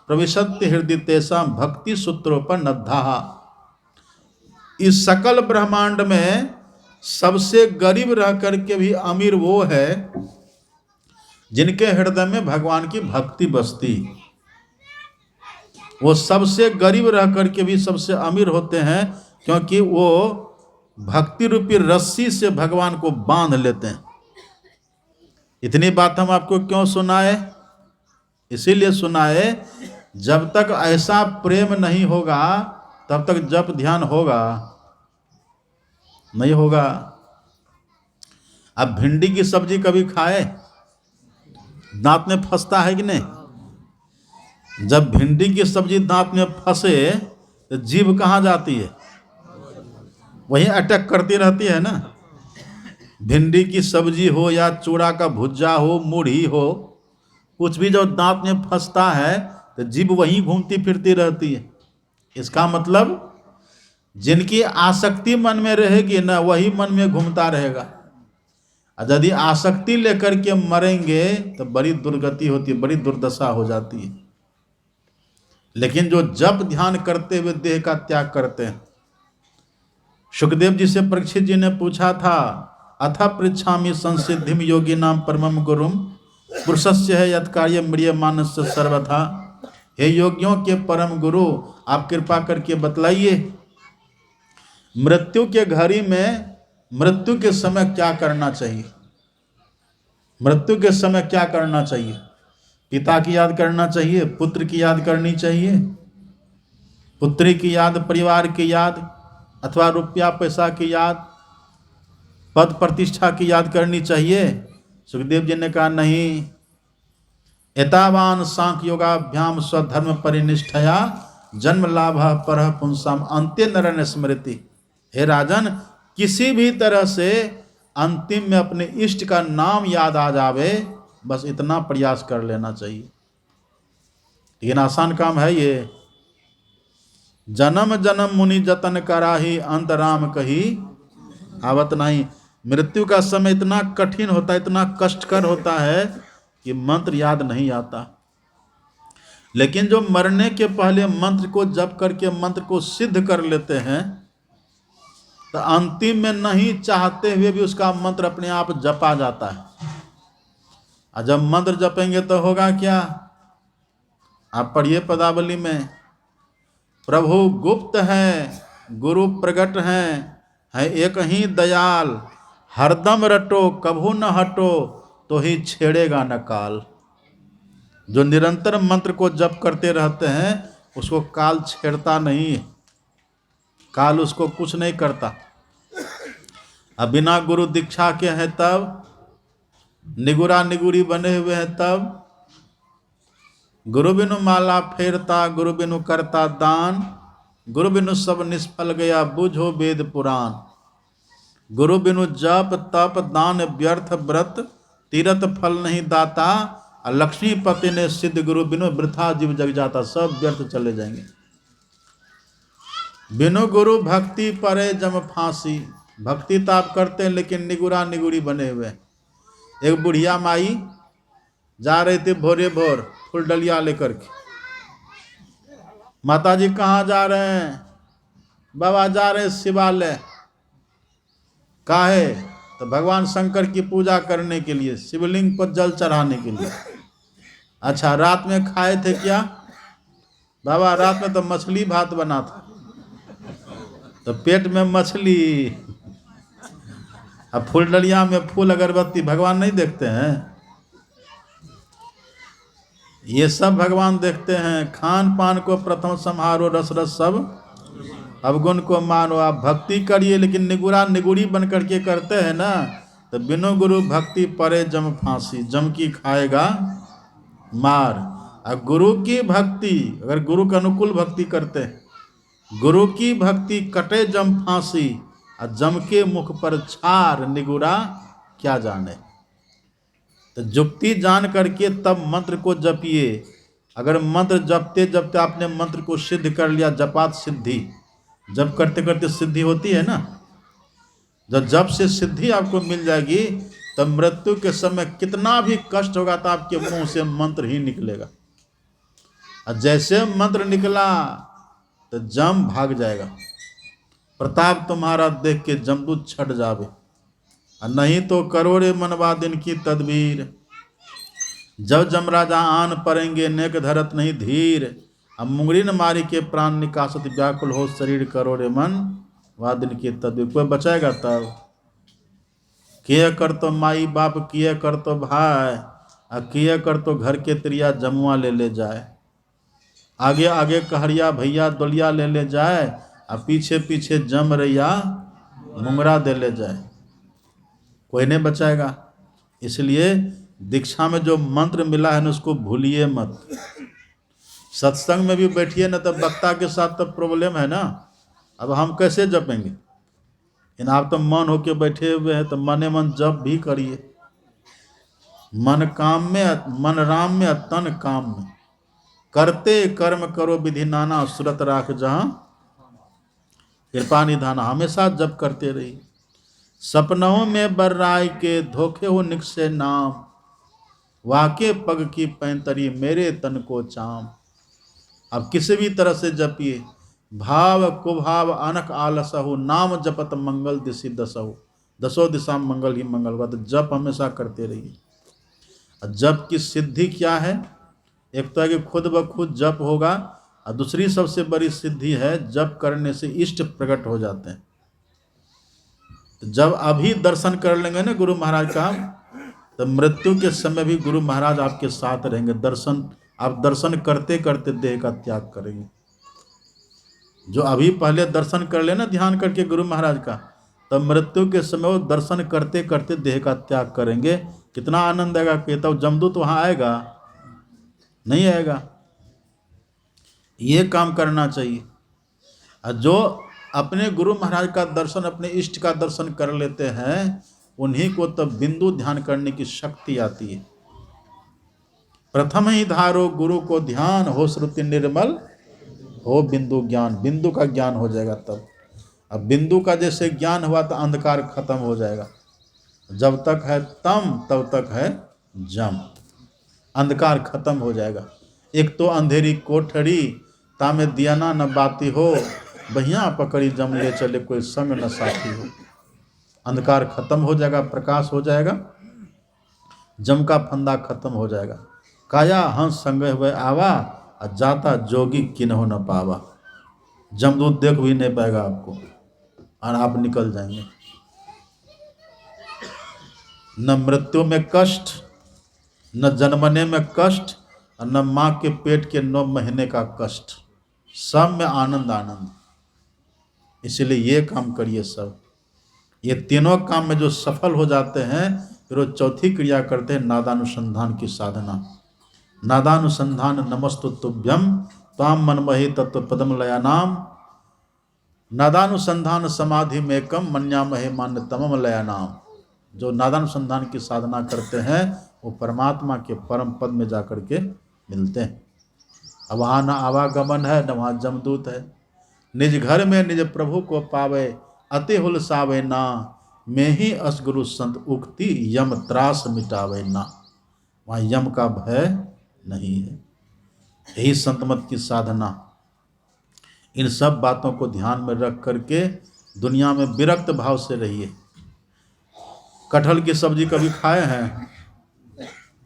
प्रविशति हृदय तेषाम भक्ति सूत्रोपनद्धा। इस सकल ब्रह्मांड में सबसे गरीब रह करके भी अमीर वो है जिनके हृदय में भगवान की भक्ति बसती। वो सबसे गरीब रह करके भी सबसे अमीर होते हैं, क्योंकि वो भक्ति रूपी रस्सी से भगवान को बांध लेते हैं। इतनी बात हम आपको क्यों सुनाए? इसीलिए सुनाए, जब तक ऐसा प्रेम नहीं होगा तब तक जप ध्यान होगा नहीं होगा। अब भिंडी की सब्जी कभी खाए? दांत में फंसता है कि नहीं? जब भिंडी की सब्जी दांत में फंसे तो जीभ कहाँ जाती है? वहीं अटक करती रहती है ना। भिंडी की सब्जी हो या चूड़ा का भुज्जा हो, मूढ़ी हो, कुछ भी जो दांत में फंसता है तो जीभ वहीं घूमती फिरती रहती है। इसका मतलब जिनकी आसक्ति मन में रहेगी ना, वही मन में घूमता रहेगा। और यदि आसक्ति लेकर के मरेंगे तो बड़ी दुर्गति होती है, बड़ी दुर्दशा हो जाती है। लेकिन जो जप ध्यान करते हुए देह का त्याग करते हैं। सुखदेव जी से परीक्षित जी ने पूछा था, अथ पृच्छामि संसिद्धिम योगी नाम परमम गुरुम पुरुषस्य है यत् कार्य म्रियमानस्य सर्वथा। हे योगियों के परम गुरु, आप कृपा करके बतलाइए मृत्यु के घड़ी में, मृत्यु के समय क्या करना चाहिए। मृत्यु के समय क्या करना चाहिए? पिता की याद करना चाहिए, पुत्र की याद करनी चाहिए, पुत्री की याद, परिवार की याद, अथवा रुपया पैसा की याद, पद प्रतिष्ठा की याद करनी चाहिए? सुखदेव जी ने कहा नहीं। एतावान सांख्य योगाभ्याम स्वधर्म परिनिष्ठया जन्म लाभ पर पुंसाम अंत्य नरन स्मृति। हे राजन, किसी भी तरह से अंतिम में अपने इष्ट का नाम याद आ जावे, बस इतना प्रयास कर लेना चाहिए। लेकिन आसान काम है ये। जन्म जन्म मुनि जतन कराही अंत राम कही आवत नहीं। मृत्यु का समय इतना कठिन होता है, इतना कष्टकर होता है कि मंत्र याद नहीं आता। लेकिन जो मरने के पहले मंत्र को जप करके मंत्र को सिद्ध कर लेते हैं, तो अंतिम में नहीं चाहते हुए भी उसका मंत्र अपने आप जपा जाता है। और जब मंत्र जपेंगे तो होगा क्या? आप पढ़िए पदावली में, प्रभु गुप्त है, गुरु प्रगट है एक ही दयाल, हरदम रटो कभू न हटो, तो ही छेड़ेगा न काल। जो निरंतर मंत्र को जप करते रहते हैं उसको काल छेड़ता नहीं है, काल उसको कुछ नहीं करता। अब बिना गुरु दीक्षा के हैं तब, निगुरा निगुरी बने हुए हैं तब, गुरु बिनु माला फेरता, गुरु बिनु करता दान, गुरु बिनु सब निष्फल गया बुझो वेद पुराण। गुरु बिनु जप तप दान व्यर्थ व्रत, तीरथ फल नहीं दाता, और लक्ष्मीपति ने सिद्ध गुरु बिनु वृथा जीव जग जाता। सब व्यर्थ चले जाएंगे। बिनु गुरु भक्ति परे जम फांसी। भक्ति तो आप करते हैं लेकिन निगुरा निगुरी बने हुए। एक बुढ़िया माई जा रही थी भोरे भोर फूल डलिया लेकर के। माता जी कहाँ जा रहे हैं? बाबा जा रहे हैं शिवालय। काहे? तो भगवान शंकर की पूजा करने के लिए, शिवलिंग पर जल चढ़ाने के लिए। अच्छा, रात में खाए थे क्या? बाबा रात में तो मछली भात बना था। तो पेट में मछली, अब फूल डलिया में फूल अगरबत्ती, भगवान नहीं देखते हैं? ये सब भगवान देखते हैं। खान पान को प्रथम संहारो, रस रस सब अवगुण को मानो। आप भक्ति करिए लेकिन निगुरा निगुरी बन करके करते हैं ना, तो बिनु गुरु भक्ति परे जम फांसी। जम की खाएगा मार। और गुरु की भक्ति, अगर गुरु के अनुकूल भक्ति करते हैं, गुरु की भक्ति कटे जम फांसी, और जम के मुख पर छार, निगुरा क्या जाने। तो जुक्ति जान करके तब मंत्र को जपिए। अगर मंत्र जपते जपते आपने मंत्र को सिद्ध कर लिया, जपात सिद्धि, जप करते करते सिद्धि होती है ना, जब जप से सिद्धि आपको मिल जाएगी, तब मृत्यु के समय कितना भी कष्ट होगा तो आपके मुंह से मंत्र ही निकलेगा। और जैसे मंत्र निकला तो जम भाग जाएगा। प्रताप तुम्हारा देख के जमदूत छट जावे, और नहीं तो करोड़े मनवा दिन की तदबीर। जब जमराजा आन पड़ेंगे नेक धरत नहीं धीर, अब मुंगरी न मारी के प्राण निकासत, व्याकुल हो शरीर करोड़े मन वा दिन की तदबीर। कोई बचाएगा तब? किए कर तो माई बाप, किए कर तो भाई, और किए कर तो घर के त्रिया जमुआ ले जाए। आगे आगे कहरिया भैया दोलिया ले जाए, और पीछे पीछे जम रैया मुंगरा ले जाए। कोई नहीं बचाएगा। इसलिए दीक्षा में जो मंत्र मिला है ना, उसको भूलिए मत। सत्संग में भी बैठिए ना, तब वक्ता के साथ तब प्रॉब्लम है ना। अब हम कैसे जपेंगे? इन आप तो मन होके बैठे हुए हैं, तो मने मन जप भी करिए। मन काम में, मन राम में, तन काम में। करते कर्म करो विधि नाना, सुरत राख जहाँ कृपा निधाना। हमेशा जप करते रहिए। सपनों में बर्राई के धोखे हो निकसे नाम, वाके पग की पैंतरी मेरे तन को चाम। अब किसी भी तरह से जपिए। भाव कुभाव अनक आलसहु, नाम जपत मंगल दिशि दसहु। दसों दिशा में मंगल ही मंगल होगा। तो जप हमेशा करते रहिए। जप की सिद्धि क्या है? एक तो है कि खुद ब खुद जप होगा, और दूसरी सबसे बड़ी सिद्धि है जप करने से इष्ट प्रकट हो जाते हैं। जब अभी दर्शन कर लेंगे ना गुरु महाराज का, तो मृत्यु के समय भी गुरु महाराज आपके साथ रहेंगे। दर्शन, आप दर्शन करते करते देह का त्याग करेंगे। जो अभी पहले दर्शन कर लेना ध्यान करके गुरु महाराज का, तब मृत्यु के समय वो दर्शन करते करते देह का त्याग करेंगे। कितना आनंद आएगा कि तब जमदूत वहाँ आएगा? नहीं आएगा। ये काम करना चाहिए। और जो अपने गुरु महाराज का दर्शन, अपने इष्ट का दर्शन कर लेते हैं, उन्हीं को तब बिंदु ध्यान करने की शक्ति आती है। प्रथम ही धारो गुरु को ध्यान, हो श्रुति निर्मल हो बिंदु ज्ञान। बिंदु का ज्ञान हो जाएगा तब। अब बिंदु का जैसे ज्ञान हुआ तो अंधकार खत्म हो जाएगा। जब तक है तम तब तक है जम, अंधकार खत्म हो जाएगा। एक तो अंधेरी कोठरी तामे दिया ना न बाती हो, बहिया पकड़ी जम ले चले कोई संग न साथी हो। अंधकार खत्म हो जाएगा, प्रकाश हो जाएगा, जम का फंदा खत्म हो जाएगा। काया हंस संग हुए आवा, जाता जोगी किन्हो न पावा। जमदूत देख भी नहीं पाएगा आपको और आप निकल जाएंगे। न मृत्यु में कष्ट, न जन्मने में कष्ट, और न माँ के पेट के 9 महीने का कष्ट, सब में आनंद आनंद। इसलिए ये काम करिए सब। ये तीनों काम में जो सफल हो जाते हैं, फिर वो चौथी क्रिया करते हैं नादानुसंधान की साधना। नादानुसंधान नमस्तु तुभ्यम ताम मनमहि तत्व पदम लयानाम। नादानुसंधान समाधि में कम मन्यामहे मान्य तमम लयानाम। जो नादानुसंधान की साधना करते हैं वो परमात्मा के परम पद में जाकर के मिलते हैं। अब वहाँ न आवागमन है, न वहाँ जमदूत है। निज घर में निज प्रभु को पावे, अति हुलसावे ना। में ही असगुरु संत उक्ति, यम त्रास मिटावे ना। वहाँ यम का भय नहीं है। यही संत मत की साधना। इन सब बातों को ध्यान में रख करके दुनिया में विरक्त भाव से रहिए। कटहल की सब्जी कभी खाए हैं?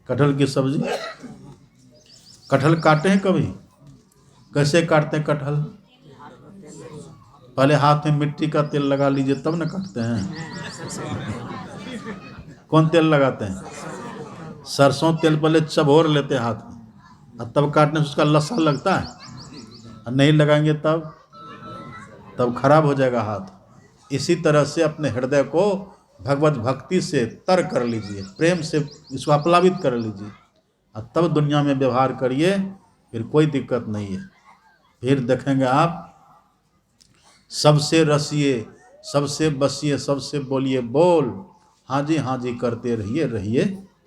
कटहल की सब्जी, कटहल काटे हैं कभी? कैसे काटते हैं कटहल? पहले हाथ में मिट्टी का तेल लगा लीजिए तब न काटते हैं। कौन तेल लगाते हैं? सरसों तेल पहले चबोर लेते हैं हाथ में, और तब काटने से उसका लसा लगता है। और नहीं लगाएंगे तब खराब हो जाएगा हाथ। इसी तरह से अपने हृदय को भगवत भक्ति से तर कर लीजिए, प्रेम से इसको आप्लावित कर लीजिए, और तब दुनिया में व्यवहार करिए, फिर कोई दिक्कत नहीं है। फिर देखेंगे आप सबसे रसिए, सबसे बसिए, सबसे बोलिए बोल, हाँ जी करते रहिए, रहिए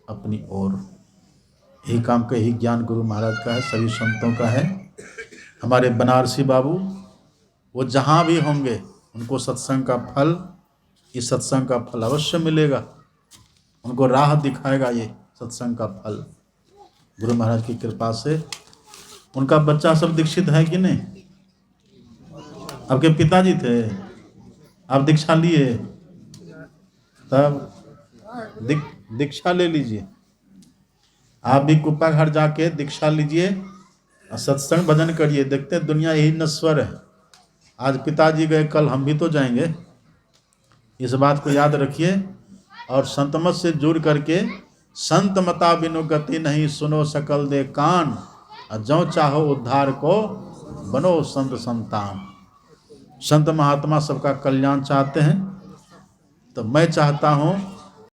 अपनी ओर। यही काम का, यही ज्ञान गुरु महाराज का है, सभी संतों का है। हमारे बनारसी बाबू, वो जहाँ भी होंगे उनको सत्संग का फल, इस सत्संग का फल अवश्य मिलेगा। उनको राह दिखाएगा ये सत्संग का फल गुरु महाराज की कृपा से। उनका बच्चा सब दीक्षित है कि नहीं? आपके पिताजी थे, आप दीक्षा लिए, तब दीक्षा ले लीजिए। आप भी कुप्पा घर जाके दीक्षा लीजिए और सत्संग भजन करिए। देखते हैं दुनिया यही नश्वर है। आज पिताजी गए, कल हम भी तो जाएंगे। इस बात को याद रखिए और संतमत से जुड़ करके, संत मता बिनु गति नहीं, सुनो सकल दे कान, और जो चाहो उद्धार को बनो संत संतान। संत महात्मा सबका कल्याण चाहते हैं, तो मैं चाहता हूँ